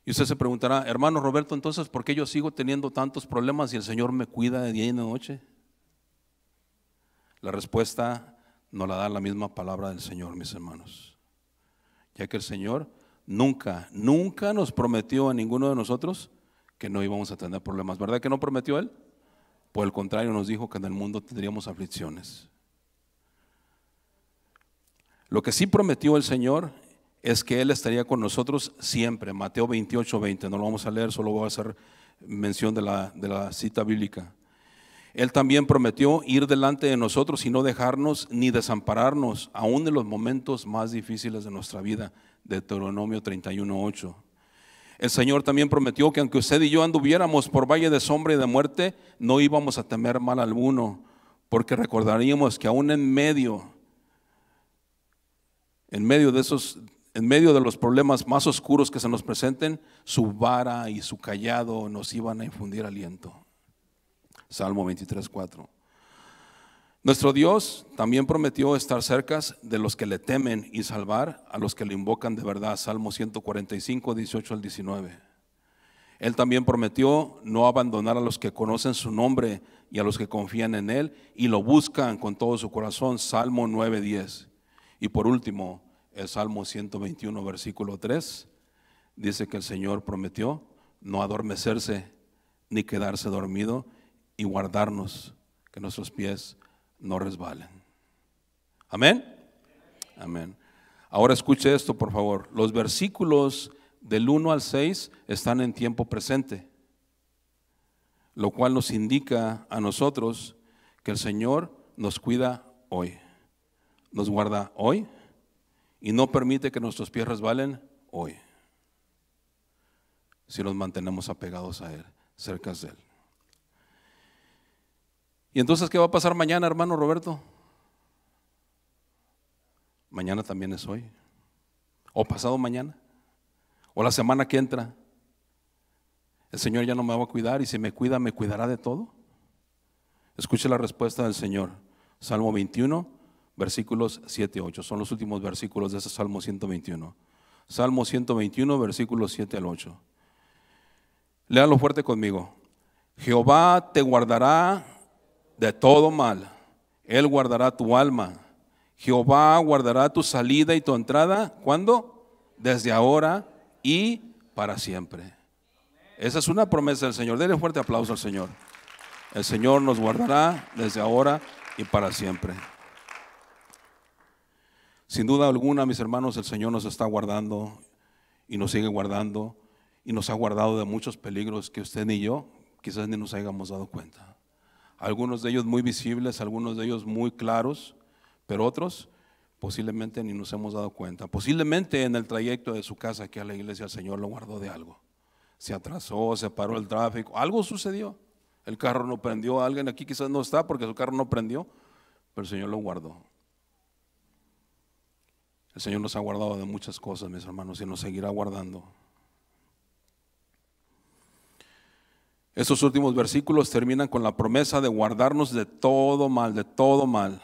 Y usted se preguntará, hermano Roberto, entonces, ¿por qué yo sigo teniendo tantos problemas y el Señor me cuida de día y de noche? La respuesta nos la da la misma palabra del Señor, mis hermanos. Ya que el Señor nunca nos prometió a ninguno de nosotros que no íbamos a tener problemas. ¿Verdad que no prometió Él? Por el contrario, nos dijo que en el mundo tendríamos aflicciones. Lo que sí prometió el Señor es que Él estaría con nosotros siempre. Mateo 28:20, no lo vamos a leer, solo voy a hacer mención de la cita bíblica. Él también prometió ir delante de nosotros y no dejarnos ni desampararnos, aún en los momentos más difíciles de nuestra vida. Deuteronomio 31:8. El Señor también prometió que aunque usted y yo anduviéramos por valle de sombra y de muerte, no íbamos a temer mal alguno, porque recordaríamos que aún en medio de los problemas más oscuros que se nos presenten, su vara y su cayado nos iban a infundir aliento. Salmo 23:4. Nuestro Dios también prometió estar cerca de los que le temen y salvar a los que le invocan de verdad. Salmo 145, 18 al 19. Él también prometió no abandonar a los que conocen su nombre y a los que confían en Él y lo buscan con todo su corazón. Salmo 9, 10. Y por último, el Salmo 121, versículo 3, dice que el Señor prometió no adormecerse ni quedarse dormido y guardarnos, que nuestros pies no resbalen. Amén. Amén. Ahora escuche esto, por favor. Los versículos del 1 al 6 están en tiempo presente, lo cual nos indica a nosotros que el Señor nos cuida hoy, nos guarda hoy y no permite que nuestros pies resbalen hoy, si nos mantenemos apegados a Él, cerca de Él. Y entonces, ¿qué va a pasar mañana, hermano Roberto? Mañana también es hoy, o pasado mañana, o la semana que entra. El Señor ya no me va a cuidar, y si me cuida, ¿me cuidará de todo? Escuche la respuesta del Señor. Salmo 21, versículos 7 y 8. Son los últimos versículos de ese Salmo 121. Salmo 121, versículos 7 al 8. Léalo fuerte conmigo. Jehová te guardará de todo mal. Él guardará tu alma. Jehová guardará tu salida y tu entrada. ¿Cuándo? Desde ahora y para siempre. Esa es una promesa del Señor. Denle fuerte aplauso al Señor. El Señor nos guardará desde ahora y para siempre. Sin duda alguna, mis hermanos, el Señor nos está guardando y nos sigue guardando y nos ha guardado de muchos peligros que usted ni yo quizás ni nos hayamos dado cuenta. Algunos de ellos muy visibles, algunos de ellos muy claros, pero otros posiblemente ni nos hemos dado cuenta. Posiblemente en el trayecto de su casa aquí a la iglesia el Señor lo guardó de algo. Se atrasó, se paró el tráfico, algo sucedió. El carro no prendió, alguien aquí quizás no está porque su carro no prendió, pero el Señor lo guardó. El Señor nos ha guardado de muchas cosas, mis hermanos, y nos seguirá guardando. Estos últimos versículos terminan con la promesa de guardarnos de todo mal,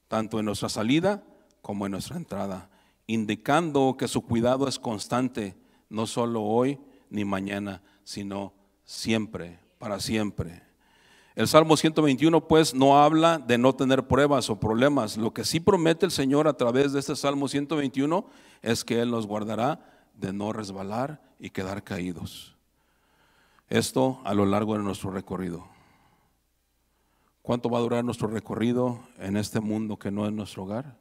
tanto en nuestra salida como en nuestra entrada, indicando que su cuidado es constante, no solo hoy ni mañana, sino siempre, para siempre. El Salmo 121 pues no habla de no tener pruebas o problemas. Lo que sí promete el Señor a través de este Salmo 121 es que Él nos guardará de no resbalar y quedar caídos. Esto a lo largo de nuestro recorrido. ¿Cuánto va a durar nuestro recorrido en este mundo que no es nuestro hogar?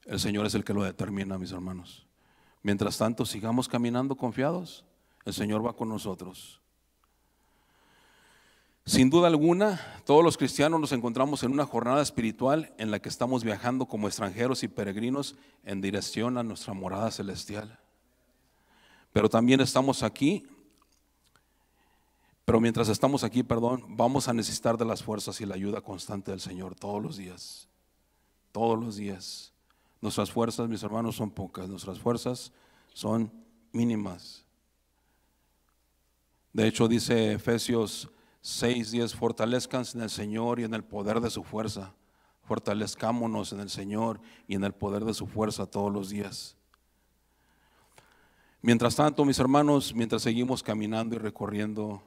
El Señor es el que lo determina, mis hermanos. Mientras tanto, sigamos caminando confiados. El Señor va con nosotros. Sin duda alguna, todos los cristianos nos encontramos en una jornada espiritual en la que estamos viajando como extranjeros y peregrinos en dirección a nuestra morada celestial. Pero también estamos aquí. Pero mientras estamos aquí, vamos a necesitar de las fuerzas y la ayuda constante del Señor todos los días. Todos los días. Nuestras fuerzas, mis hermanos, son pocas. Nuestras fuerzas son mínimas. De hecho, dice Efesios 6:10, fortalezcanse en el Señor y en el poder de su fuerza. Fortalezcámonos en el Señor y en el poder de su fuerza todos los días. Mientras tanto, mis hermanos, mientras seguimos caminando y recorriendo,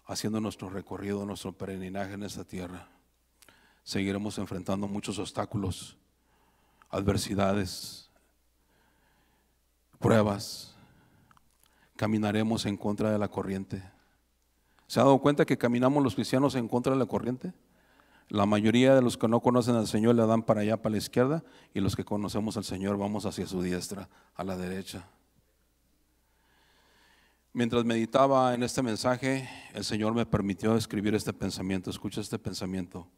haciendo nuestro recorrido, nuestro peregrinaje en esta tierra, seguiremos enfrentando muchos obstáculos, adversidades, pruebas. Caminaremos en contra de la corriente. ¿Se ha dado cuenta que caminamos los cristianos en contra de la corriente? La mayoría de los que no conocen al Señor le dan para allá, para la izquierda, y los que conocemos al Señor vamos hacia su diestra, a la derecha. Mientras meditaba en este mensaje, el Señor me permitió escribir este pensamiento. Escucha este pensamiento.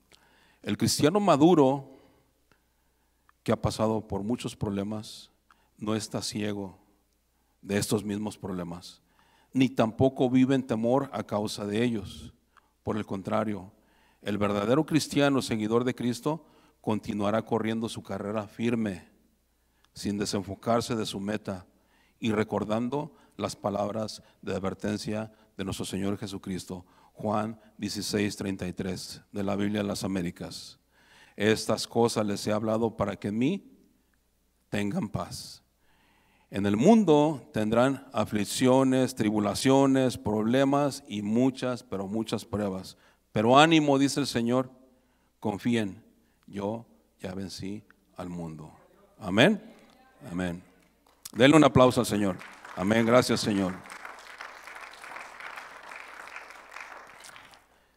El cristiano maduro, que ha pasado por muchos problemas, no está ciego de estos mismos problemas, ni tampoco vive en temor a causa de ellos. Por el contrario, el verdadero cristiano, seguidor de Cristo, continuará corriendo su carrera firme, sin desenfocarse de su meta y recordando las palabras de advertencia de nuestro Señor Jesucristo. Juan 16:33 de la Biblia de las Américas. Estas cosas les he hablado para que en mí tengan paz. En el mundo tendrán aflicciones, tribulaciones, problemas y muchas, pero muchas pruebas. Pero ánimo, dice el Señor, confíen, yo ya vencí al mundo. Amén. Amén. Denle un aplauso al Señor. Amén. Gracias, Señor.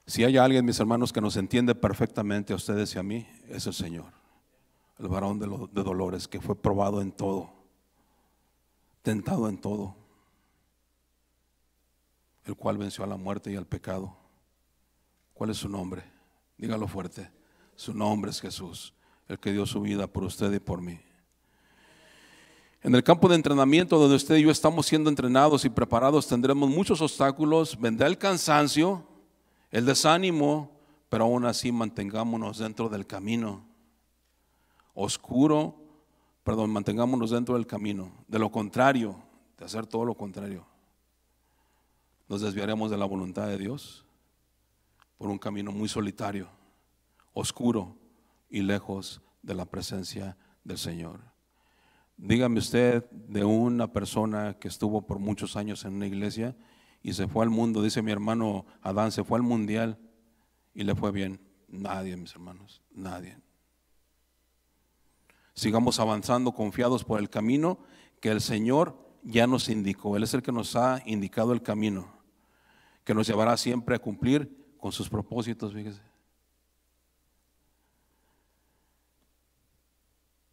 Si hay alguien, mis hermanos, que nos entiende perfectamente a ustedes y a mí, es el Señor, el varón de dolores, que fue probado en todo, tentado en todo, el cual venció a la muerte y al pecado. ¿Cuál es su nombre? Dígalo fuerte. Su nombre es Jesús, el que dio su vida por usted y por mí. En el campo de entrenamiento donde usted y yo estamos siendo entrenados y preparados, tendremos muchos obstáculos, vendrá el cansancio, el desánimo, pero aún así mantengámonos dentro del camino oscuro, mantengámonos dentro del camino. De lo contrario, de hacer todo lo contrario, nos desviaremos de la voluntad de Dios por un camino muy solitario, oscuro y lejos de la presencia del Señor. Dígame usted de una persona que estuvo por muchos años en una iglesia y se fue al mundo, dice mi hermano Adán, se fue al mundial y le fue bien. Nadie, mis hermanos, nadie. Sigamos avanzando confiados por el camino que el Señor ya nos indicó. Él es el que nos ha indicado el camino, que nos llevará siempre a cumplir con sus propósitos, fíjese.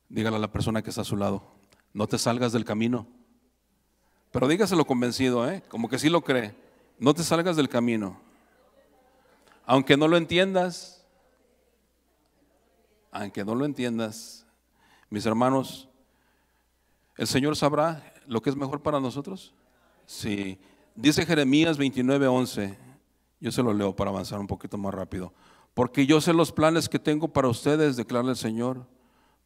Dígale a la persona que está a su lado, no te salgas del camino. Pero dígaselo convencido, como que sí lo cree. No te salgas del camino. Aunque no lo entiendas, mis hermanos, ¿el Señor sabrá lo que es mejor para nosotros? Sí. Dice Jeremías 29:11. Yo se lo leo para avanzar un poquito más rápido. Porque yo sé los planes que tengo para ustedes, declara el Señor,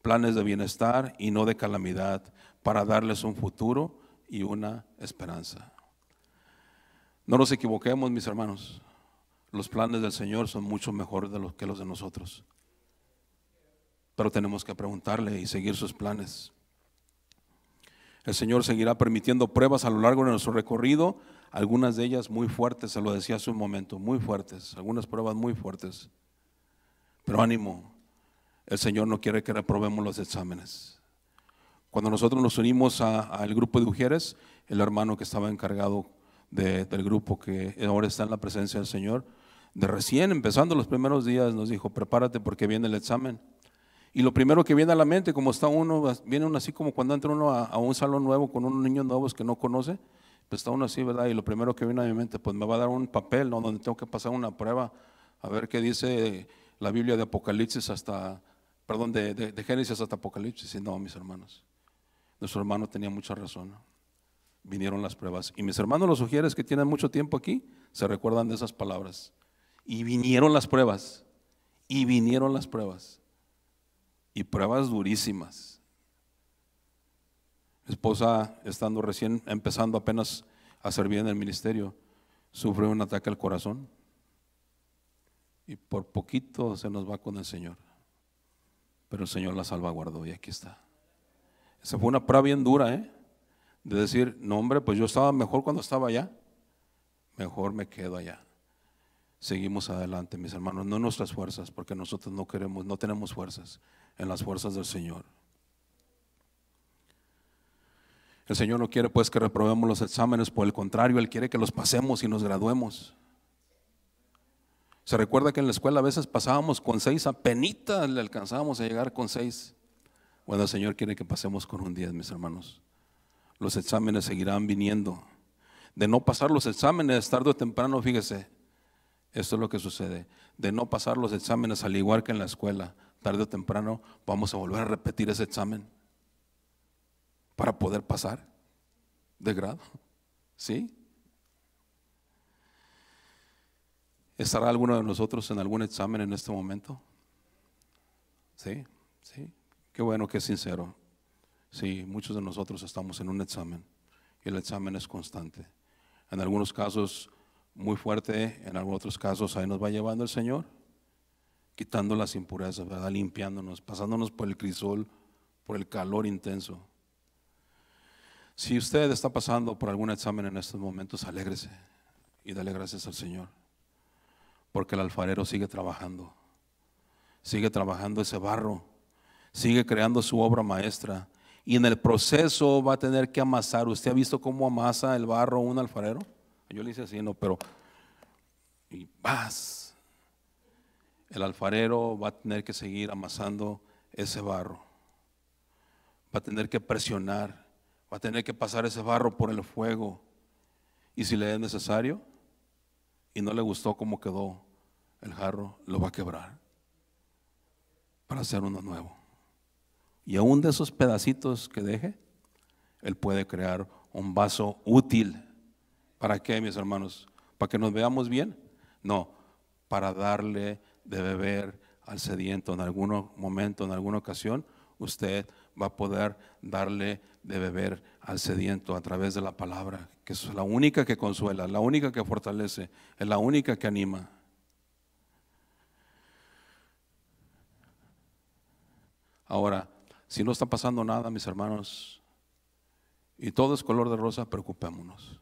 planes de bienestar y no de calamidad, para darles un futuro y una esperanza. No nos equivoquemos, mis hermanos. Los planes del Señor son mucho mejores que los de nosotros. Pero tenemos que preguntarle y seguir sus planes. El Señor seguirá permitiendo pruebas a lo largo de nuestro recorrido, algunas de ellas muy fuertes, se lo decía hace un momento, muy fuertes, algunas pruebas muy fuertes. Pero ánimo, el Señor no quiere que reprobemos los exámenes. Cuando nosotros nos unimos al grupo de Ujieres, el hermano que estaba encargado del grupo, que ahora está en la presencia del Señor, de recién empezando los primeros días nos dijo, prepárate porque viene el examen. Y lo primero que viene a la mente, como está uno, viene uno así como cuando entra uno a un salón nuevo con unos niños nuevos que no conoce, pues está uno así, ¿verdad? Y lo primero que viene a mi mente, pues me va a dar un papel, ¿no? Donde tengo que pasar una prueba, a ver qué dice la Biblia de Apocalipsis de Génesis hasta Apocalipsis. Y no, mis hermanos, nuestro hermano tenía mucha razón. Vinieron las pruebas. Y mis hermanos los Ujieres que tienen mucho tiempo aquí, se recuerdan de esas palabras. Y vinieron las pruebas. Y vinieron las pruebas. Y pruebas durísimas. Mi esposa, estando recién empezando apenas a servir en el ministerio, sufrió un ataque al corazón. Y por poquito se nos va con el Señor. Pero el Señor la salvaguardó y aquí está. Esa fue una prueba bien dura, de decir, no hombre, pues yo estaba mejor cuando estaba allá, mejor me quedo allá. Seguimos adelante, mis hermanos, no en nuestras fuerzas, porque nosotros no tenemos fuerzas, en las fuerzas del Señor. El Señor no quiere pues que reprobemos los exámenes, por el contrario, Él quiere que los pasemos y nos graduemos. Se recuerda que en la escuela a veces pasábamos con 6, apenitas le alcanzábamos a llegar con 6. Bueno, el Señor quiere que pasemos con un 10, mis hermanos. Los exámenes seguirán viniendo. De no pasar los exámenes tarde o temprano, fíjese, esto es lo que sucede. De no pasar los exámenes, al igual que en la escuela, tarde o temprano vamos a volver a repetir ese examen para poder pasar de grado. ¿Sí? ¿Estará alguno de nosotros en algún examen en este momento? Sí, sí. Qué bueno que es sincero. Sí, muchos de nosotros estamos en un examen y el examen es constante. En algunos casos muy fuerte, en algunos otros casos ahí nos va llevando el Señor. quitando las impurezas, ¿verdad? Limpiándonos, pasándonos por el crisol, por el calor intenso. Si usted está pasando por algún examen en estos momentos, alégrese y dale gracias al Señor, porque el alfarero sigue trabajando ese barro, sigue creando su obra maestra, y en el proceso va a tener que amasar. ¿Usted ha visto cómo amasa el barro un alfarero? Yo le hice así, no, pero y ¡paz! El alfarero va a tener que seguir amasando ese barro, va a tener que presionar, va a tener que pasar ese barro por el fuego, y si le es necesario y no le gustó cómo quedó el jarro, lo va a quebrar para hacer uno nuevo. Y aún de esos pedacitos que deje, Él puede crear un vaso útil. ¿Para qué, mis hermanos? ¿Para que nos veamos bien? No, para darle de beber al sediento. En algún momento, en alguna ocasión, usted va a poder darle de beber al sediento a través de la palabra, que es la única que consuela, la única que fortalece, es la única que anima. Ahora, si no está pasando nada, mis hermanos, y todo es color de rosa, preocupémonos.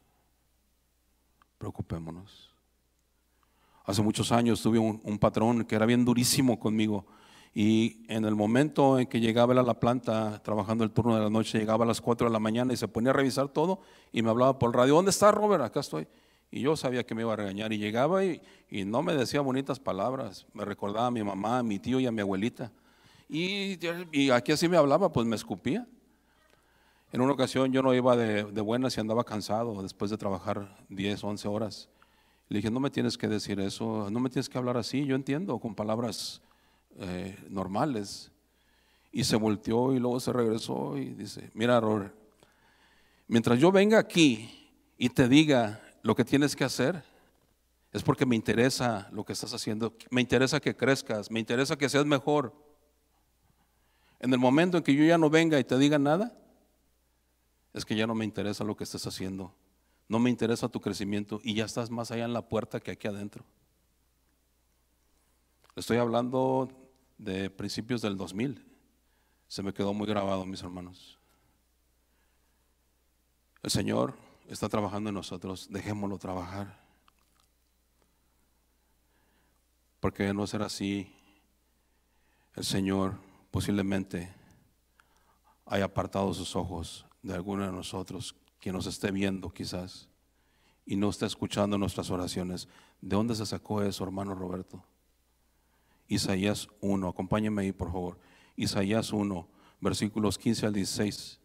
Hace muchos años tuve un patrón que era bien durísimo conmigo, y en el momento en que llegaba él a la planta, trabajando el turno de la noche, llegaba a las 4 de la mañana y se ponía a revisar todo y me hablaba por el radio: ¿dónde está Robert? Acá estoy. Y yo sabía que me iba a regañar, y llegaba y no me decía bonitas palabras, me recordaba a mi mamá, a mi tío y a mi abuelita. Y aquí así me hablaba, pues me escupía. En una ocasión yo no iba de buenas y andaba cansado después de trabajar 10, 11 horas. Le dije: no me tienes que decir eso, no me tienes que hablar así, yo entiendo, con palabras normales. Y se volteó y luego se regresó y dice: mira, Robert, mientras yo venga aquí y te diga lo que tienes que hacer, es porque me interesa lo que estás haciendo, me interesa que crezcas, me interesa que seas mejor. En el momento en que yo ya no venga y te diga nada, es que ya no me interesa lo que estés haciendo, no me interesa tu crecimiento, y ya estás más allá en la puerta que aquí adentro. Estoy hablando de principios del 2000, se me quedó muy grabado, mis hermanos. El Señor está trabajando en nosotros, dejémoslo trabajar, porque de no ser así, el Señor posiblemente haya apartado sus ojos de alguno de nosotros, que nos esté viendo quizás y no está escuchando nuestras oraciones. ¿De dónde se sacó eso, hermano Roberto? Isaías 1, acompáñenme ahí por favor. Isaías 1, versículos 15 al 16.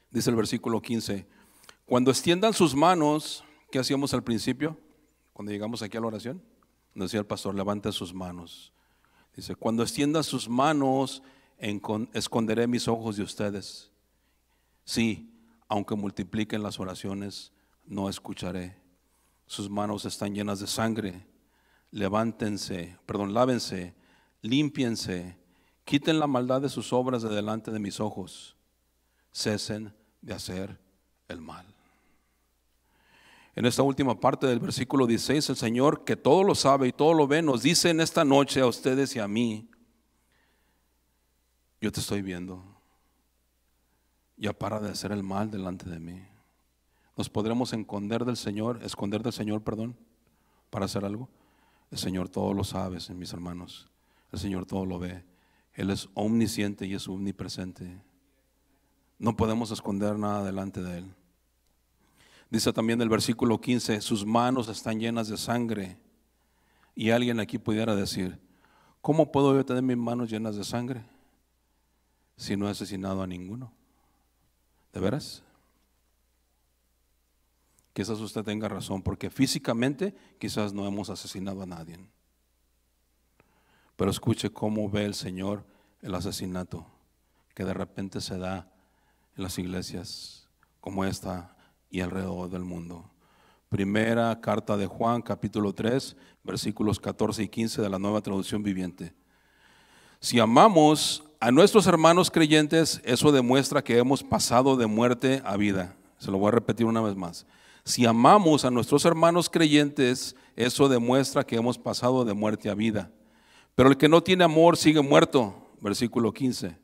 Dice el versículo 15: cuando extiendan sus manos, ¿qué hacíamos al principio? Cuando llegamos aquí a la oración, nos decía el pastor: levante sus manos. Dice: cuando extiendan sus manos, esconderé mis ojos de ustedes. Sí, aunque multipliquen las oraciones, no escucharé. Sus manos están llenas de sangre. Lávense, límpiense, quiten la maldad de sus obras de delante de mis ojos. Cesen de hacer el mal. En esta última parte del versículo 16, el Señor, que todo lo sabe y todo lo ve, nos dice en esta noche a ustedes y a mí: yo te estoy viendo, ya para de hacer el mal delante de mí. ¿Nos podremos esconder del Señor, para hacer algo? El Señor todo lo sabe, mis hermanos. El Señor todo lo ve. Él es omnisciente y es omnipresente. No podemos esconder nada delante de Él. Dice también el versículo 15: sus manos están llenas de sangre. Y alguien aquí pudiera decir: ¿cómo puedo yo tener mis manos llenas de sangre si no he asesinado a ninguno? ¿De veras? Quizás usted tenga razón, porque físicamente quizás no hemos asesinado a nadie. Pero escuche cómo ve el Señor el asesinato que de repente se da en las iglesias como esta y alrededor del mundo. Primera carta de Juan, capítulo 3, versículos 14 y 15 de la Nueva Traducción Viviente. Si amamos a nuestros hermanos creyentes, eso demuestra que hemos pasado de muerte a vida. Se lo voy a repetir una vez más. Si amamos a nuestros hermanos creyentes, eso demuestra que hemos pasado de muerte a vida. Pero el que no tiene amor sigue muerto. Versículo 15.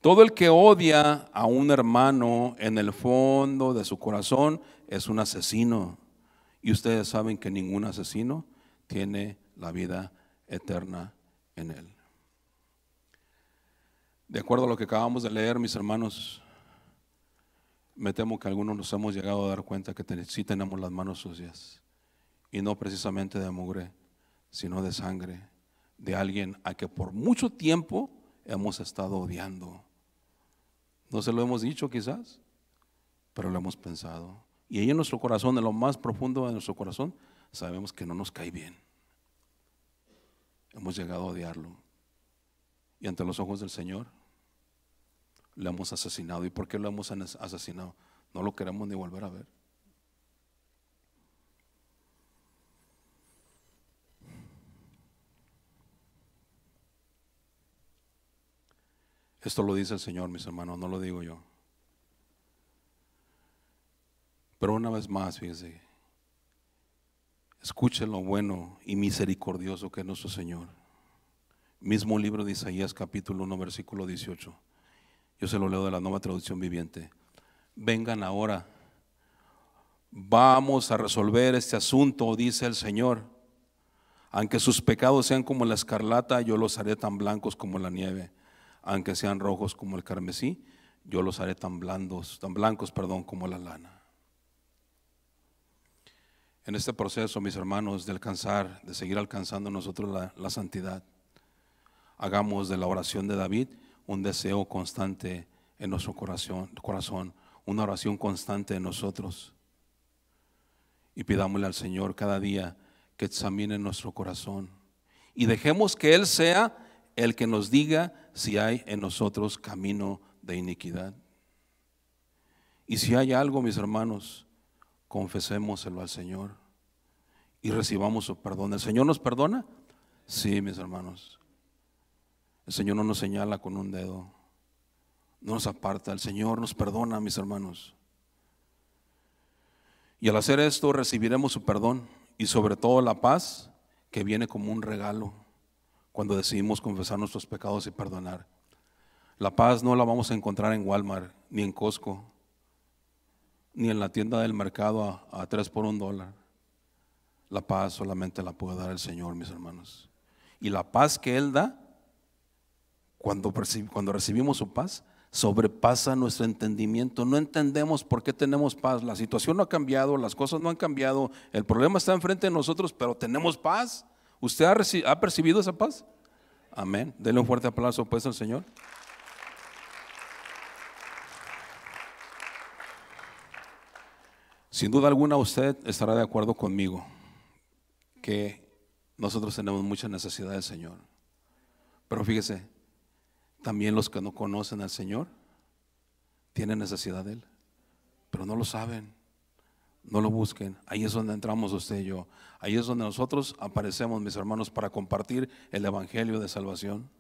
Todo el que odia a un hermano en el fondo de su corazón es un asesino. Y ustedes saben que ningún asesino tiene la vida eterna en él. De acuerdo a lo que acabamos de leer, mis hermanos, me temo que algunos nos hemos llegado a dar cuenta que sí tenemos las manos sucias. Y no precisamente de mugre, sino de sangre, de alguien a que por mucho tiempo hemos estado odiando. No se lo hemos dicho quizás, pero lo hemos pensado. Y ahí en nuestro corazón, en lo más profundo de nuestro corazón, sabemos que no nos cae bien. Hemos llegado a odiarlo. Y ante los ojos del Señor, lo hemos asesinado. ¿Y por qué lo hemos asesinado? No lo queremos ni volver a ver. Esto lo dice el Señor, mis hermanos, no lo digo yo. Pero una vez más, fíjense, escuchen lo bueno y misericordioso que es nuestro Señor. Mismo libro de Isaías, capítulo 1, versículo 18. Yo se lo leo de la Nueva Traducción Viviente. Vengan ahora, vamos a resolver este asunto, dice el Señor. Aunque sus pecados sean como la escarlata, yo los haré tan blancos como la nieve. Aunque sean rojos como el carmesí, yo los haré tan blancos, como la lana. En este proceso, mis hermanos, de seguir alcanzando nosotros la santidad, hagamos de la oración de David un deseo constante en nuestro corazón, una oración constante en nosotros. Y pidámosle al Señor cada día que examine nuestro corazón. Y dejemos que Él sea el que nos diga si hay en nosotros camino de iniquidad. Y si hay algo, mis hermanos, confesémoselo al Señor y recibamos su perdón. ¿El Señor nos perdona? Sí, mis hermanos. El Señor no nos señala con un dedo, no nos aparta. El Señor nos perdona, mis hermanos. Y al hacer esto recibiremos su perdón y sobre todo la paz que viene como un regalo cuando decidimos confesar nuestros pecados y perdonar. La paz no la vamos a encontrar en Walmart, ni en Costco, ni en la tienda del mercado a 3 por $1. La paz solamente la puede dar el Señor, mis hermanos. Y la paz que Él da, cuando recibimos su paz, sobrepasa nuestro entendimiento. No entendemos por qué tenemos paz. La situación no ha cambiado, las cosas no han cambiado, el problema está enfrente de nosotros, pero tenemos paz. ¿Usted ha percibido esa paz? Amén. Denle un fuerte aplauso pues al Señor. Sin duda alguna usted estará de acuerdo conmigo que nosotros tenemos mucha necesidad del Señor. Pero fíjese, también los que no conocen al Señor tienen necesidad de Él, pero no lo saben, no lo busquen. Ahí es donde entramos usted y yo. Ahí es donde nosotros aparecemos, mis hermanos, para compartir el evangelio de salvación.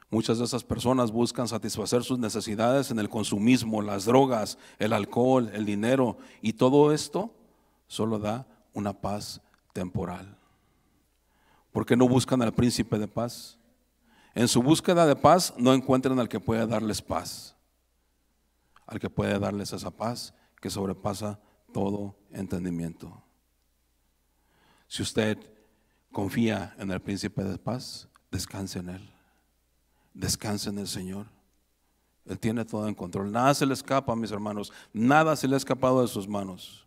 Muchas de esas personas buscan satisfacer sus necesidades en el consumismo, las drogas, el alcohol, el dinero, y todo esto solo da una paz temporal. ¿Por qué no buscan al príncipe de paz? En su búsqueda de paz no encuentran al que puede darles paz, al que puede darles esa paz que sobrepasa todo entendimiento. Si usted confía en el príncipe de paz, descanse en él, descanse en el Señor. Él tiene todo en control. Nada se le escapa, mis hermanos, nada se le ha escapado de sus manos.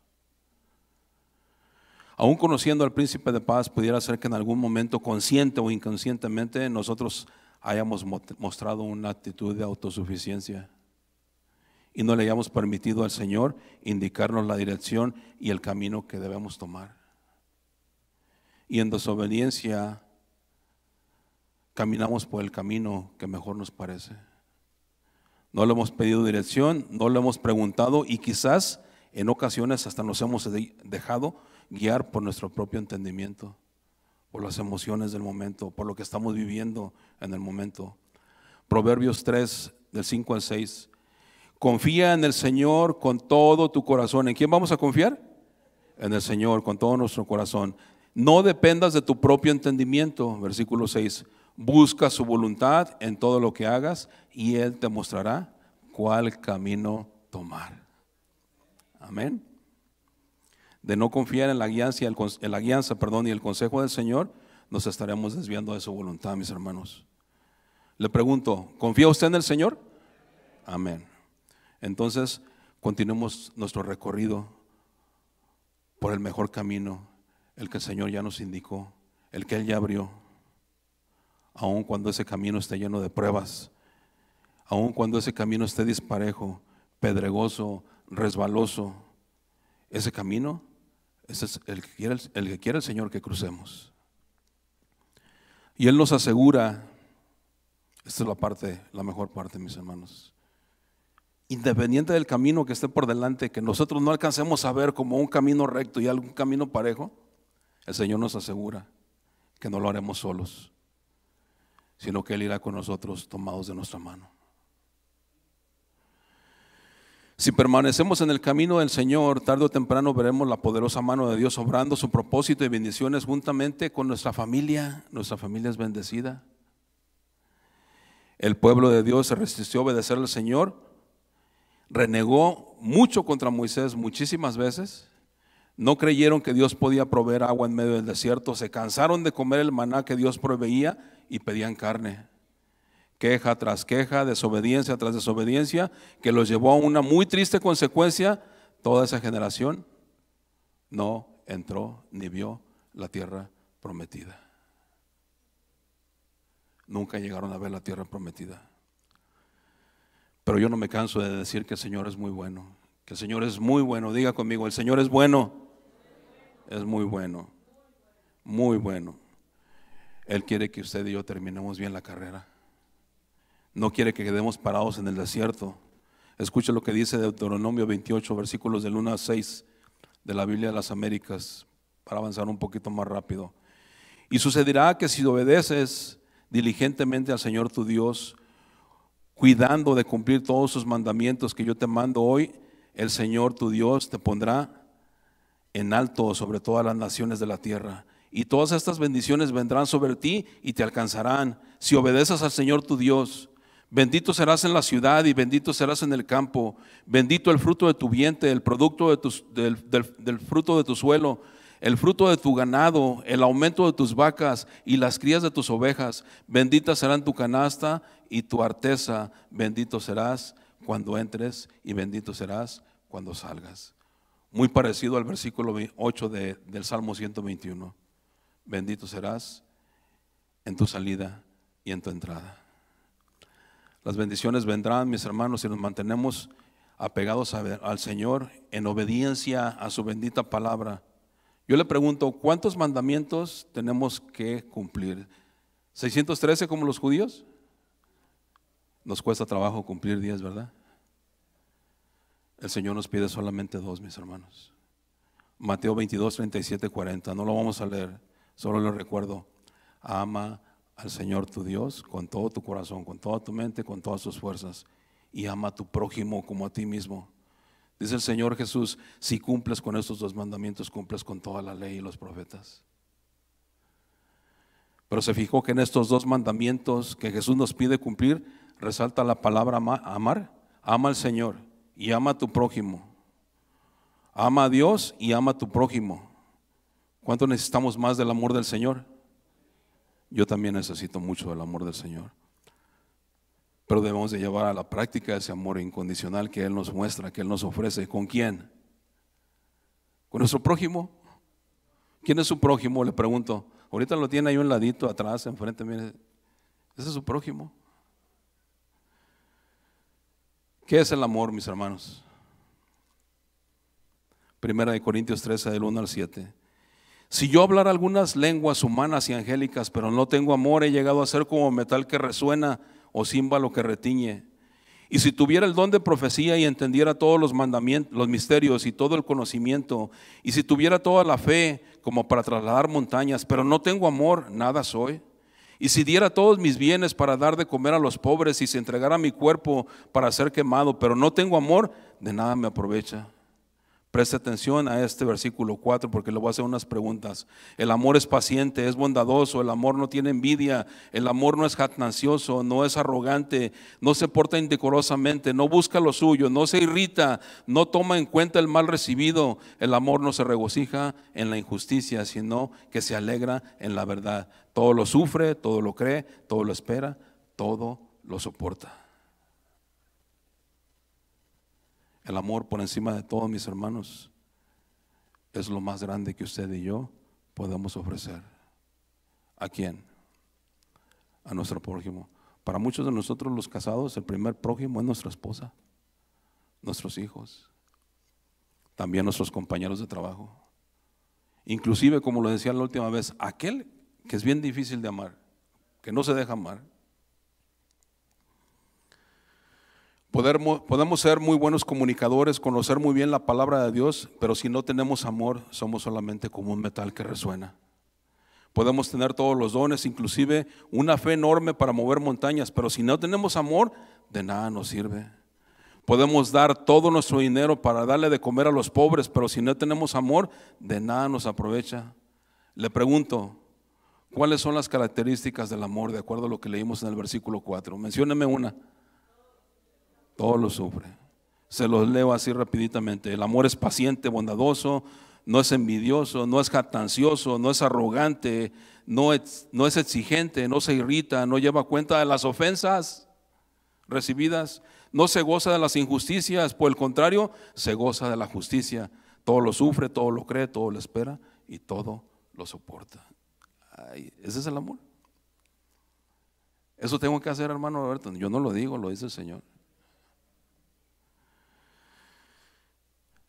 Aún conociendo al príncipe de paz, pudiera ser que en algún momento, consciente o inconscientemente, nosotros hayamos mostrado una actitud de autosuficiencia y no le hayamos permitido al Señor indicarnos la dirección y el camino que debemos tomar. Y en desobediencia caminamos por el camino que mejor nos parece. No le hemos pedido dirección, no le hemos preguntado y quizás en ocasiones hasta nos hemos dejado guiar por nuestro propio entendimiento, por las emociones del momento, por lo que estamos viviendo en el momento. Proverbios 3, del 5 al 6. Confía en el Señor con todo tu corazón. ¿En quién vamos a confiar? En el Señor con todo nuestro corazón. No dependas de tu propio entendimiento. Versículo 6. Busca su voluntad en todo lo que hagas y Él te mostrará cuál camino tomar. Amén. De no confiar en la guianza, y el consejo del Señor, nos estaremos desviando de su voluntad, mis hermanos. Le pregunto, ¿confía usted en el Señor? Amén. Entonces, continuemos nuestro recorrido por el mejor camino, el que el Señor ya nos indicó, el que Él ya abrió. Aun cuando ese camino esté lleno de pruebas, aun cuando ese camino esté disparejo, pedregoso, resbaloso, ese camino, ese es el que quiere el Señor que crucemos. Y Él nos asegura, esta es la mejor parte, mis hermanos. Independiente del camino que esté por delante, que nosotros no alcancemos a ver como un camino recto y algún camino parejo, el Señor nos asegura que no lo haremos solos, sino que Él irá con nosotros tomados de nuestra mano. Si permanecemos en el camino del Señor, tarde o temprano veremos la poderosa mano de Dios obrando su propósito y bendiciones juntamente con nuestra familia. Nuestra familia es bendecida. El pueblo de Dios se resistió a obedecer al Señor, renegó mucho contra Moisés muchísimas veces. No creyeron que Dios podía proveer agua en medio del desierto. Se cansaron de comer el maná que Dios proveía y pedían carne. Queja tras queja, desobediencia tras desobediencia, que los llevó a una muy triste consecuencia. Toda esa generación no entró ni vio la tierra prometida. Nunca llegaron a ver la tierra prometida. Pero yo no me canso de decir que el Señor es muy bueno. Que el Señor es muy bueno. Diga conmigo, el Señor es bueno. Es muy bueno. Muy bueno. Él quiere que usted y yo terminemos bien la carrera. No quiere que quedemos parados en el desierto. Escuche lo que dice Deuteronomio 28, versículos del 1 al 6 de la Biblia de las Américas, para avanzar un poquito más rápido. Y sucederá que si obedeces diligentemente al Señor tu Dios, cuidando de cumplir todos sus mandamientos que yo te mando hoy, el Señor tu Dios te pondrá en alto sobre todas las naciones de la tierra. Y todas estas bendiciones vendrán sobre ti y te alcanzarán si obedeces al Señor tu Dios. Bendito serás en la ciudad y bendito serás en el campo. Bendito el fruto de tu vientre, el producto de del fruto de tu suelo, el fruto de tu ganado, el aumento de tus vacas y las crías de tus ovejas. Bendita será tu canasta y tu arteza. Bendito serás cuando entres y bendito serás cuando salgas. Muy parecido al versículo 8 del Salmo 121. Bendito serás en tu salida y en tu entrada. Las bendiciones vendrán, mis hermanos, si nos mantenemos apegados al Señor en obediencia a su bendita palabra. Yo le pregunto, ¿cuántos mandamientos tenemos que cumplir? ¿613 como los judíos? Nos cuesta trabajo cumplir 10, ¿verdad? El Señor nos pide solamente 2, mis hermanos. Mateo 22, 37, 40. No lo vamos a leer, solo le recuerdo. Ama al Señor tu Dios con todo tu corazón, con toda tu mente, con todas tus fuerzas, y ama a tu prójimo como a ti mismo. Dice el Señor Jesús, si cumples con estos 2 mandamientos, cumples con toda la ley y los profetas. Pero se fijó que en estos 2 mandamientos que Jesús nos pide cumplir, resalta la palabra amar. Ama al Señor y ama a tu prójimo. Ama a Dios y ama a tu prójimo. ¿Cuánto necesitamos más del amor del Señor? Yo también necesito mucho del amor del Señor. Pero debemos de llevar a la práctica ese amor incondicional que Él nos muestra, que Él nos ofrece. ¿Con quién? ¿Con nuestro prójimo? ¿Quién es su prójimo? Le pregunto. Ahorita lo tiene ahí un ladito atrás, enfrente, mire. Ese es su prójimo. ¿Qué es el amor, mis hermanos? Primera de Corintios 13, del 1 al 7. Si yo hablara algunas lenguas humanas y angélicas, pero no tengo amor, he llegado a ser como metal que resuena o címbalo que retiñe. Y si tuviera el don de profecía y entendiera todos los mandamientos, los misterios y todo el conocimiento, y si tuviera toda la fe como para trasladar montañas, pero no tengo amor, nada soy. Y si diera todos mis bienes para dar de comer a los pobres, y si entregara mi cuerpo para ser quemado, pero no tengo amor, de nada me aprovecha. Preste atención a este versículo 4 porque le voy a hacer unas preguntas. El amor es paciente, es bondadoso, el amor no tiene envidia, el amor no es jactancioso, no es arrogante, no se porta indecorosamente, no busca lo suyo, no se irrita, no toma en cuenta el mal recibido. El amor no se regocija en la injusticia, sino que se alegra en la verdad. Todo lo sufre, todo lo cree, todo lo espera, todo lo soporta. El amor por encima de todo, mis hermanos, es lo más grande que usted y yo podemos ofrecer. ¿A quién? A nuestro prójimo. Para muchos de nosotros los casados, el primer prójimo es nuestra esposa, nuestros hijos, también nuestros compañeros de trabajo. Inclusive, como lo decía la última vez, aquel que es bien difícil de amar, que no se deja amar. Podemos ser muy buenos comunicadores, conocer muy bien la palabra de Dios, pero si no tenemos amor, somos solamente como un metal que resuena. Podemos tener todos los dones, inclusive una fe enorme para mover montañas, pero si no tenemos amor, de nada nos sirve. Podemos dar todo nuestro dinero para darle de comer a los pobres, pero si no tenemos amor, de nada nos aprovecha. Le pregunto, ¿cuáles son las características del amor de acuerdo a lo que leímos en el versículo 4? Mencióneme una. Todo lo sufre. Se los leo así rapiditamente. El amor es paciente, bondadoso, no es envidioso, no es jactancioso, no es arrogante, no es exigente, no se irrita, no lleva cuenta de las ofensas recibidas, no se goza de las injusticias, por el contrario, se goza de la justicia. Todo lo sufre, todo lo cree, todo lo espera y todo lo soporta. Ay, ese es el amor. Eso tengo que hacer, hermano Roberto. Yo no lo digo, lo dice el Señor.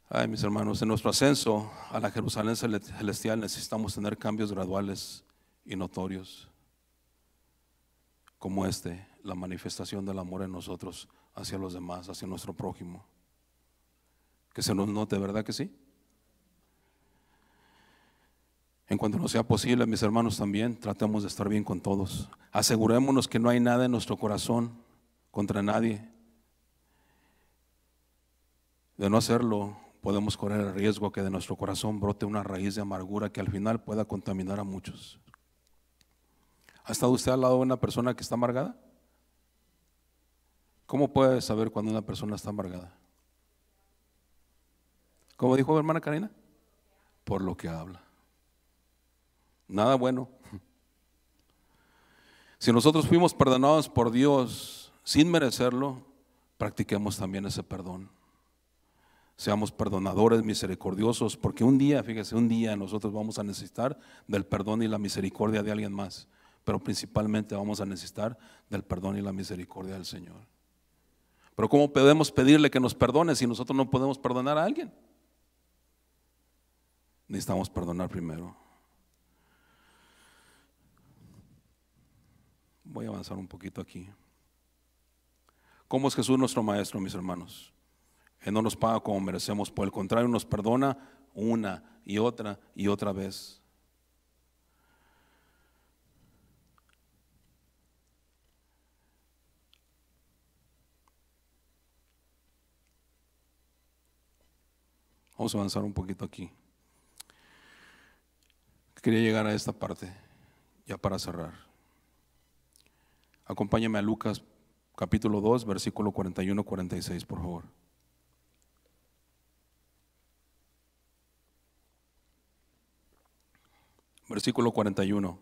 Ay, mis hermanos, en nuestro ascenso a la Jerusalén celestial necesitamos tener cambios graduales y notorios, como la manifestación del amor en nosotros hacia los demás, hacia nuestro prójimo. Que se nos note, ¿verdad que sí? En cuanto nos sea posible, mis hermanos, también tratemos de estar bien con todos. Asegurémonos que no hay nada en nuestro corazón contra nadie. De no hacerlo, podemos correr el riesgo que de nuestro corazón brote una raíz de amargura que al final pueda contaminar a muchos. ¿Ha estado usted al lado de una persona que está amargada? ¿Cómo puede saber cuando una persona está amargada? ¿Cómo dijo hermana Karina? Por lo que habla. Nada bueno. Si nosotros fuimos perdonados por Dios sin merecerlo, practiquemos también ese perdón. Seamos perdonadores, misericordiosos, porque un día, fíjese, un día nosotros vamos a necesitar del perdón y la misericordia de alguien más, pero principalmente vamos a necesitar del perdón y la misericordia del Señor. Pero ¿cómo podemos pedirle que nos perdone si nosotros no podemos perdonar a alguien? Necesitamos perdonar primero. Voy a avanzar un poquito aquí. ¿Cómo es Jesús nuestro Maestro, mis hermanos? Él no nos paga como merecemos, por el contrario nos perdona una y otra vez. Vamos a avanzar un poquito aquí. Quería llegar a esta parte, ya para cerrar. Acompáñame a Lucas capítulo 2, versículo 41-46, por favor. Versículo 41.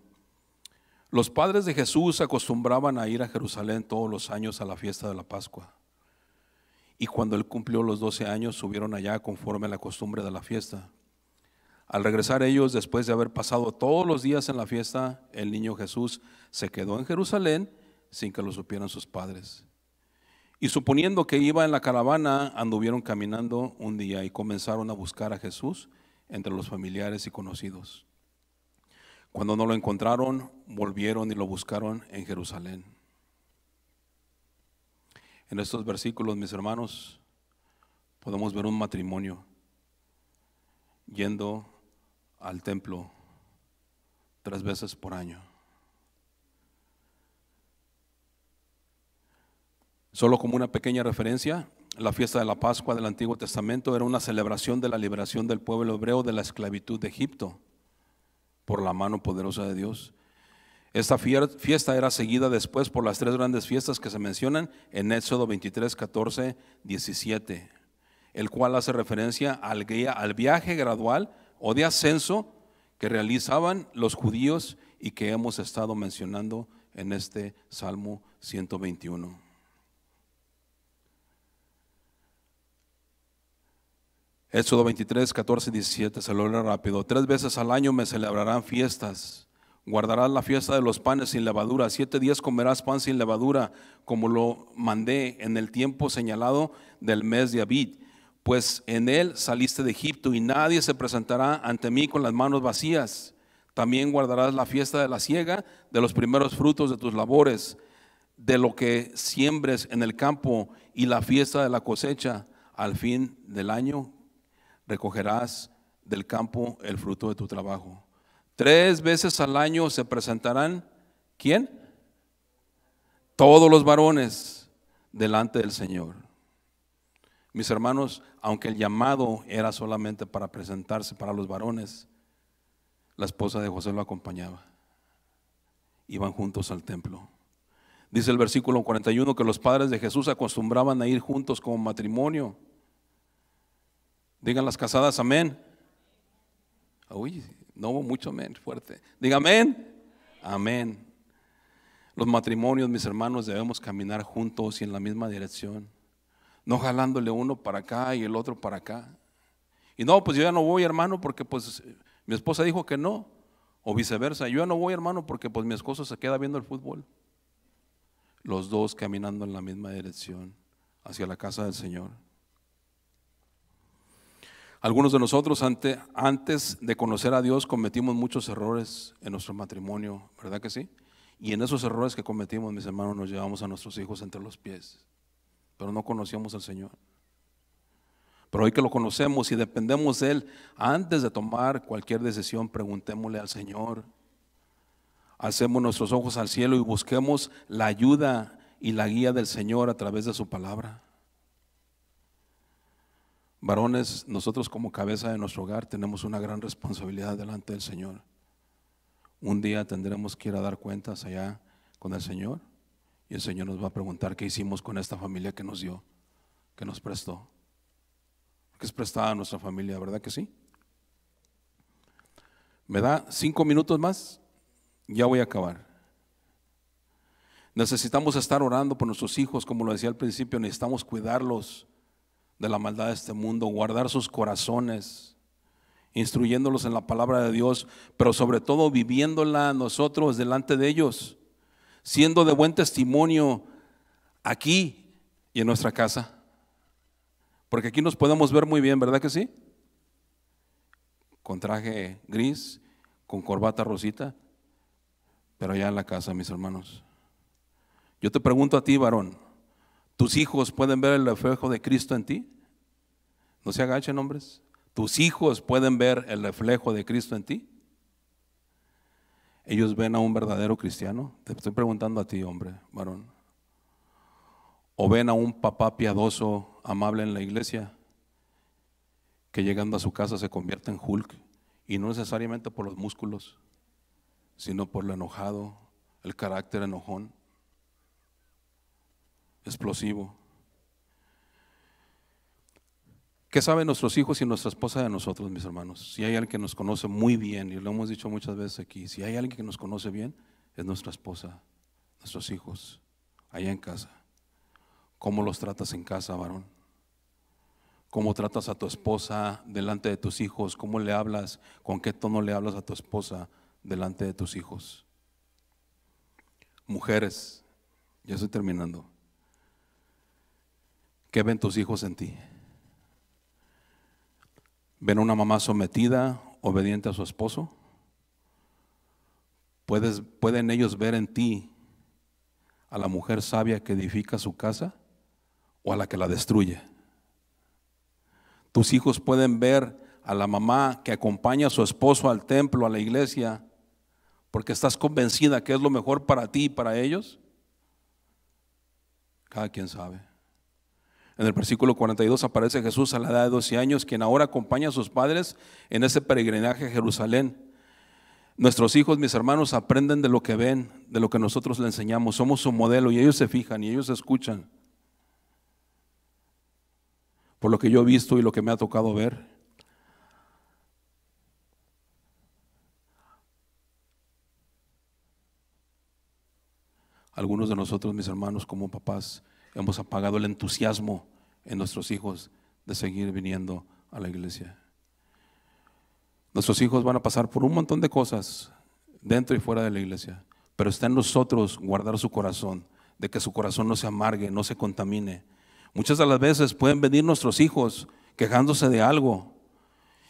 Los padres de Jesús acostumbraban a ir a Jerusalén todos los años a la fiesta de la Pascua. Y cuando él cumplió los 12 años, subieron allá conforme a la costumbre de la fiesta. Al regresar ellos, después de haber pasado todos los días en la fiesta, el niño Jesús se quedó en Jerusalén sin que lo supieran sus padres. Y suponiendo que iba en la caravana, anduvieron caminando un día y comenzaron a buscar a Jesús entre los familiares y conocidos. Cuando no lo encontraron, volvieron y lo buscaron en Jerusalén. En estos versículos, mis hermanos, podemos ver un matrimonio yendo al templo 3 veces por año. Solo como una pequeña referencia, la fiesta de la Pascua del Antiguo Testamento era una celebración de la liberación del pueblo hebreo de la esclavitud de Egipto por la mano poderosa de Dios. Esta fiesta era seguida después por las tres grandes fiestas que se mencionan en Éxodo 23, 14, 17, el cual hace referencia al viaje gradual o de ascenso que realizaban los judíos y que hemos estado mencionando en este Salmo 121. Éxodo 23, 14, 17, se lo leo rápido. 3 veces al año me celebrarán fiestas. Guardarás la fiesta de los panes sin levadura. 7 días comerás pan sin levadura, como lo mandé en el tiempo señalado del mes de Abib. Pues en él saliste de Egipto y nadie se presentará ante mí con las manos vacías. También guardarás la fiesta de la siega, de los primeros frutos de tus labores, de lo que siembres en el campo, y la fiesta de la cosecha. Al fin del año recogerás del campo el fruto de tu trabajo. 3 veces al año se presentarán, ¿quién? Todos los varones delante del Señor. Mis hermanos, aunque el llamado era solamente para presentarse para los varones, la esposa de José lo acompañaba. Iban juntos al templo. Dice el versículo 41 que los padres de Jesús acostumbraban a ir juntos como matrimonio. Digan las casadas amén. Uy, no hubo mucho amén fuerte. Diga amén. Amén. Los matrimonios, mis hermanos, debemos caminar juntos y en la misma dirección. No jalándole uno para acá y el otro para acá. Y no, pues yo ya no voy, hermano, porque pues mi esposa dijo que no. O viceversa, yo ya no voy, hermano, porque pues mi esposo se queda viendo el fútbol. Los dos caminando en la misma dirección, hacia la casa del Señor. Algunos de nosotros antes de conocer a Dios cometimos muchos errores en nuestro matrimonio, ¿verdad que sí? Y en esos errores que cometimos, mis hermanos, nos llevamos a nuestros hijos entre los pies. Pero no conocíamos al Señor. Pero hoy que lo conocemos y dependemos de Él, antes de tomar cualquier decisión, preguntémosle al Señor. Alcemos nuestros ojos al cielo y busquemos la ayuda y la guía del Señor a través de su palabra. Varones, nosotros como cabeza de nuestro hogar tenemos una gran responsabilidad delante del Señor. Un día tendremos que ir a dar cuentas allá con el Señor y el Señor nos va a preguntar qué hicimos con esta familia que nos dio, que nos prestó. Porque es prestada a nuestra familia, ¿verdad que sí? ¿Me da 5 minutos más? Ya voy a acabar. Necesitamos estar orando por nuestros hijos, como lo decía al principio, necesitamos cuidarlos de la maldad de este mundo, guardar sus corazones, instruyéndolos en la palabra de Dios, pero sobre todo viviéndola nosotros delante de ellos, siendo de buen testimonio aquí y en nuestra casa. Porque aquí nos podemos ver muy bien, ¿verdad que sí? Con traje gris, con corbata rosita, pero allá en la casa, mis hermanos. Yo te pregunto a ti, varón, ¿tus hijos pueden ver el reflejo de Cristo en ti? No se agachen, hombres. ¿Tus hijos pueden ver el reflejo de Cristo en ti? ¿Ellos ven a un verdadero cristiano? Te estoy preguntando a ti, hombre, varón. ¿O ven a un papá piadoso, amable en la iglesia, que llegando a su casa se convierte en Hulk? Y no necesariamente por los músculos, sino por lo enojado, el carácter enojón, explosivo. ¿Qué saben nuestros hijos y nuestra esposa de nosotros, mis hermanos? Si hay alguien que nos conoce muy bien, y lo hemos dicho muchas veces aquí, si hay alguien que nos conoce bien, es nuestra esposa, nuestros hijos, allá en casa. ¿Cómo los tratas en casa, varón? ¿Cómo tratas a tu esposa delante de tus hijos? ¿Cómo le hablas? ¿Con qué tono le hablas a tu esposa delante de tus hijos? Mujeres, ya estoy terminando. ¿Qué ven tus hijos en ti? ¿Ven a una mamá sometida, obediente a su esposo? ¿Pueden ellos ver en ti a la mujer sabia que edifica su casa o a la que la destruye? Tus hijos pueden ver a la mamá que acompaña a su esposo al templo, a la iglesia, porque estás convencida que es lo mejor para ti y para ellos. Cada quien sabe. En el versículo 42 aparece Jesús a la edad de 12 años, quien ahora acompaña a sus padres en ese peregrinaje a Jerusalén. Nuestros hijos, mis hermanos, aprenden de lo que ven, de lo que nosotros les enseñamos. Somos su modelo y ellos se fijan y ellos escuchan. Por lo que yo he visto y lo que me ha tocado ver, algunos de nosotros, mis hermanos, como papás, hemos apagado el entusiasmo en nuestros hijos de seguir viniendo a la iglesia. Nuestros hijos van a pasar por un montón de cosas dentro y fuera de la iglesia, pero está en nosotros guardar su corazón, de que su corazón no se amargue, no se contamine. Muchas de las veces pueden venir nuestros hijos quejándose de algo,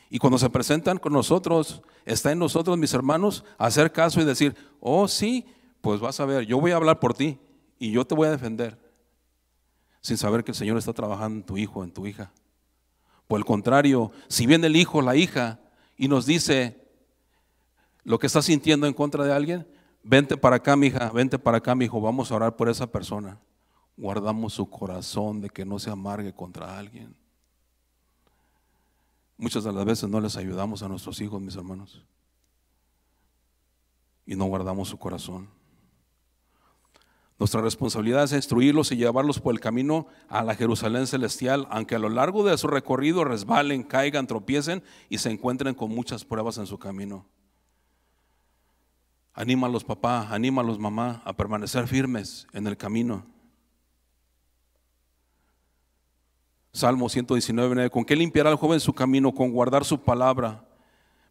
y cuando se presentan con nosotros, está en nosotros, mis hermanos, hacer caso y decir: oh sí, pues vas a ver, yo voy a hablar por ti y yo te voy a defender, sin saber que el Señor está trabajando en tu hijo, en tu hija. Por el contrario, si viene el hijo, la hija, y nos dice lo que está sintiendo en contra de alguien, vente para acá, mi hija, vente para acá, mi hijo, vamos a orar por esa persona. Guardamos su corazón de que no se amargue contra alguien. Muchas de las veces no les ayudamos a nuestros hijos, mis hermanos, y no guardamos su corazón. Nuestra responsabilidad es instruirlos y llevarlos por el camino a la Jerusalén celestial, aunque a lo largo de su recorrido resbalen, caigan, tropiecen y se encuentren con muchas pruebas en su camino. Anímalos, papá, anímalos, mamá, a permanecer firmes en el camino. Salmo 119:9, ¿con qué limpiará el joven su camino? Con guardar su palabra.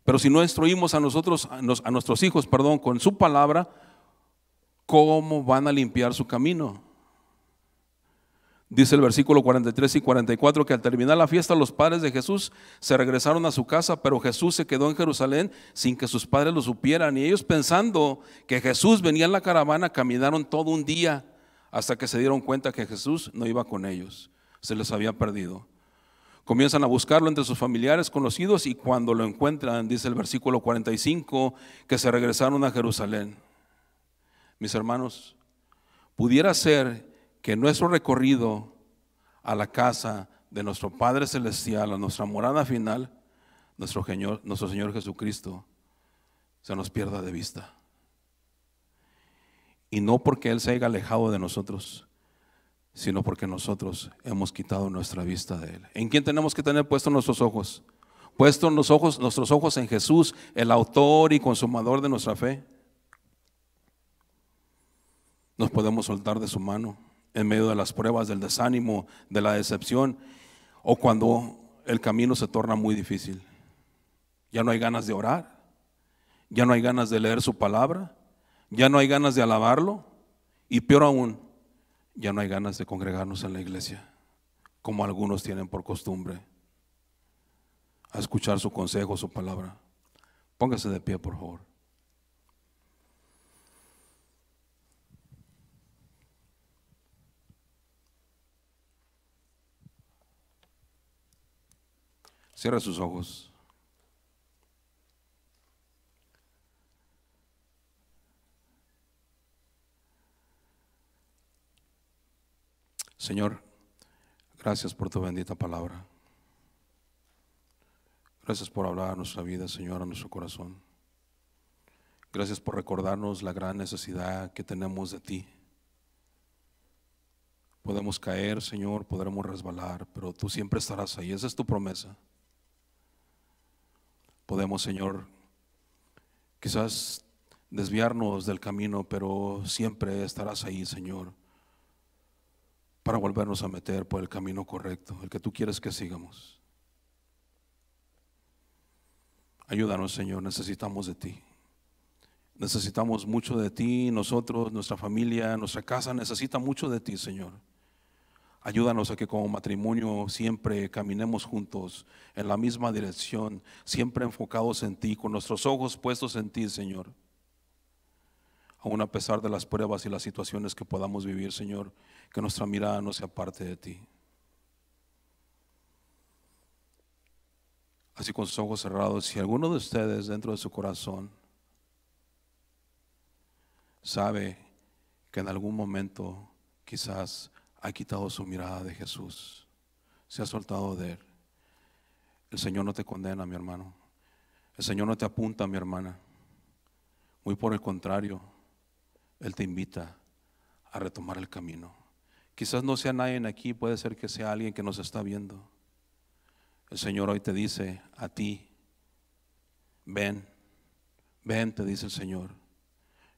Pero si no instruimos a nuestros hijos, con su palabra, ¿cómo van a limpiar su camino? Dice el versículo 43 y 44 que al terminar la fiesta los padres de Jesús se regresaron a su casa, pero Jesús se quedó en Jerusalén sin que sus padres lo supieran, y ellos, pensando que Jesús venía en la caravana, caminaron todo un día hasta que se dieron cuenta que Jesús no iba con ellos, se les había perdido. Comienzan a buscarlo entre sus familiares conocidos, y cuando lo encuentran, dice el versículo 45, que se regresaron a Jerusalén. Mis hermanos, pudiera ser que nuestro recorrido a la casa de nuestro Padre Celestial, a nuestra morada final, nuestro Señor Jesucristo, se nos pierda de vista. Y no porque Él se haya alejado de nosotros, sino porque nosotros hemos quitado nuestra vista de Él. ¿En quién tenemos que tener puestos nuestros ojos? Puestos nuestros ojos en Jesús, el autor y consumador de nuestra fe. Nos podemos soltar de su mano en medio de las pruebas, del desánimo, de la decepción, o cuando el camino se torna muy difícil. Ya no hay ganas de orar, ya no hay ganas de leer su palabra, ya no hay ganas de alabarlo, y peor aún, ya no hay ganas de congregarnos en la iglesia, como algunos tienen por costumbre, a escuchar su consejo, su palabra. Póngase de pie, por favor. Cierra sus ojos. Señor, gracias por tu bendita palabra. Gracias por hablar a nuestra vida, Señor, a nuestro corazón. Gracias por recordarnos la gran necesidad que tenemos de ti. Podemos caer, Señor, podremos resbalar, pero tú siempre estarás ahí. Esa es tu promesa. Podemos, Señor, quizás desviarnos del camino, pero siempre estarás ahí, Señor, para volvernos a meter por el camino correcto, el que tú quieres que sigamos. Ayúdanos, Señor, necesitamos de ti. Necesitamos mucho de ti, nosotros, nuestra familia, nuestra casa necesita mucho de ti, Señor. Ayúdanos a que como matrimonio siempre caminemos juntos en la misma dirección, siempre enfocados en ti, con nuestros ojos puestos en ti, Señor. Aún a pesar de las pruebas y las situaciones que podamos vivir, Señor, que nuestra mirada no se aparte de ti. Así, con sus ojos cerrados, si alguno de ustedes dentro de su corazón sabe que en algún momento quizás ha quitado su mirada de Jesús, se ha soltado de Él. El Señor no te condena, mi hermano. El Señor no te apunta, mi hermana. Muy por el contrario, Él te invita a retomar el camino. Quizás no sea nadie aquí, puede ser que sea alguien que nos está viendo. El Señor hoy te dice a ti: ven, ven, te dice el Señor.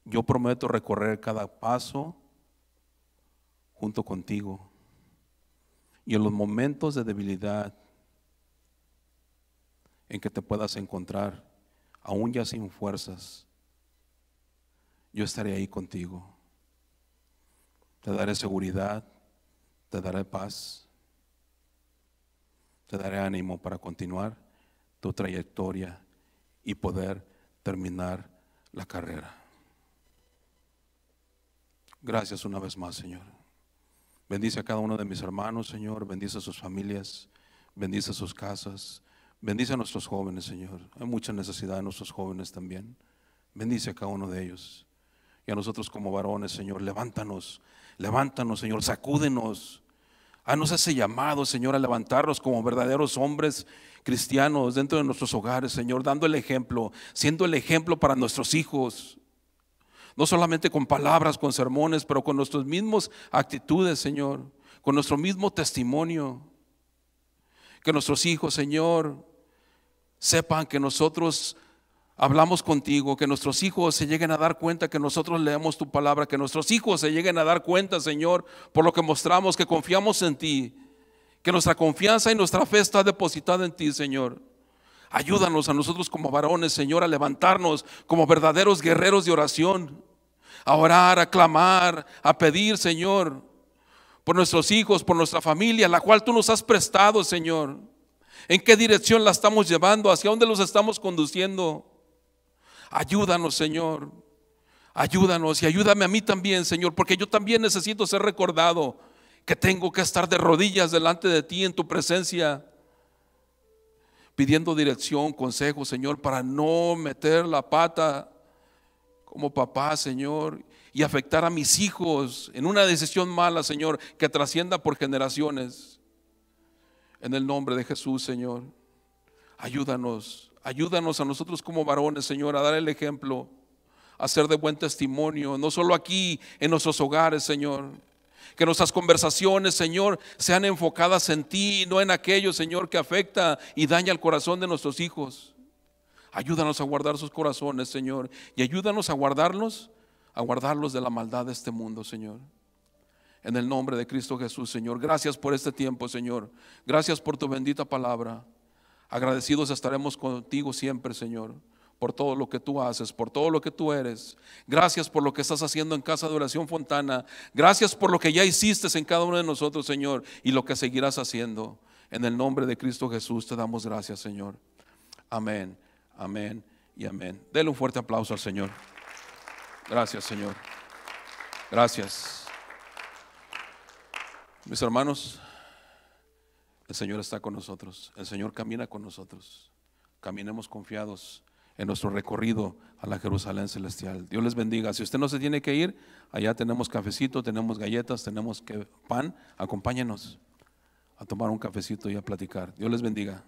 Yo prometo recorrer cada paso junto contigo. Y en los momentos de debilidad en que te puedas encontrar, aún ya sin fuerzas, yo estaré ahí contigo. Te daré seguridad, te daré paz, te daré ánimo para continuar tu trayectoria y poder terminar la carrera. Gracias una vez más, Señor. Bendice a cada uno de mis hermanos, Señor. Bendice a sus familias, bendice a sus casas, bendice a nuestros jóvenes, Señor. Hay mucha necesidad de nuestros jóvenes también. Bendice a cada uno de ellos. Y a nosotros como varones, Señor, levántanos, levántanos, Señor, sacúdenos. Haznos ese llamado, Señor, a levantarnos como verdaderos hombres cristianos dentro de nuestros hogares, Señor, dando el ejemplo, siendo el ejemplo para nuestros hijos. No solamente con palabras, con sermones, pero con nuestras mismas actitudes, Señor, con nuestro mismo testimonio. Que nuestros hijos, Señor, sepan que nosotros hablamos contigo, que nuestros hijos se lleguen a dar cuenta que nosotros leemos tu palabra, que nuestros hijos se lleguen a dar cuenta, Señor, por lo que mostramos, que confiamos en ti, que nuestra confianza y nuestra fe está depositada en ti, Señor. Ayúdanos a nosotros como varones, Señor, a levantarnos como verdaderos guerreros de oración, a orar, a clamar, a pedir, Señor, por nuestros hijos, por nuestra familia, la cual tú nos has prestado, Señor. ¿En qué dirección la estamos llevando? ¿Hacia dónde los estamos conduciendo? Ayúdanos, Señor. Ayúdanos y ayúdame a mí también, Señor, porque yo también necesito ser recordado que tengo que estar de rodillas delante de ti en tu presencia, pidiendo dirección, consejo, Señor, para no meter la pata como papá, Señor, y afectar a mis hijos en una decisión mala, Señor, que trascienda por generaciones. En el nombre de Jesús, Señor, ayúdanos, ayúdanos a nosotros como varones, Señor, a dar el ejemplo, a ser de buen testimonio, no solo aquí en nuestros hogares, Señor. Que nuestras conversaciones, Señor, sean enfocadas en ti, no en aquello, Señor, que afecta y daña el corazón de nuestros hijos. Ayúdanos a guardar sus corazones, Señor, y ayúdanos a guardarlos de la maldad de este mundo, Señor. En el nombre de Cristo Jesús, Señor. Gracias por este tiempo, Señor. Gracias por tu bendita palabra. Agradecidos estaremos contigo siempre, Señor, por todo lo que tú haces, por todo lo que tú eres. Gracias por lo que estás haciendo en Casa de Oración Fontana. Gracias por lo que ya hiciste en cada uno de nosotros, Señor, y lo que seguirás haciendo. En el nombre de Cristo Jesús te damos gracias, Señor. Amén, amén y amén. Dele un fuerte aplauso al Señor. Gracias, Señor. Gracias. Mis hermanos, el Señor está con nosotros. El Señor camina con nosotros. Caminemos confiados en nuestro recorrido a la Jerusalén celestial. Dios les bendiga. Si usted no se tiene que ir, allá tenemos cafecito, tenemos galletas, tenemos pan. Acompáñenos a tomar un cafecito y a platicar. Dios les bendiga.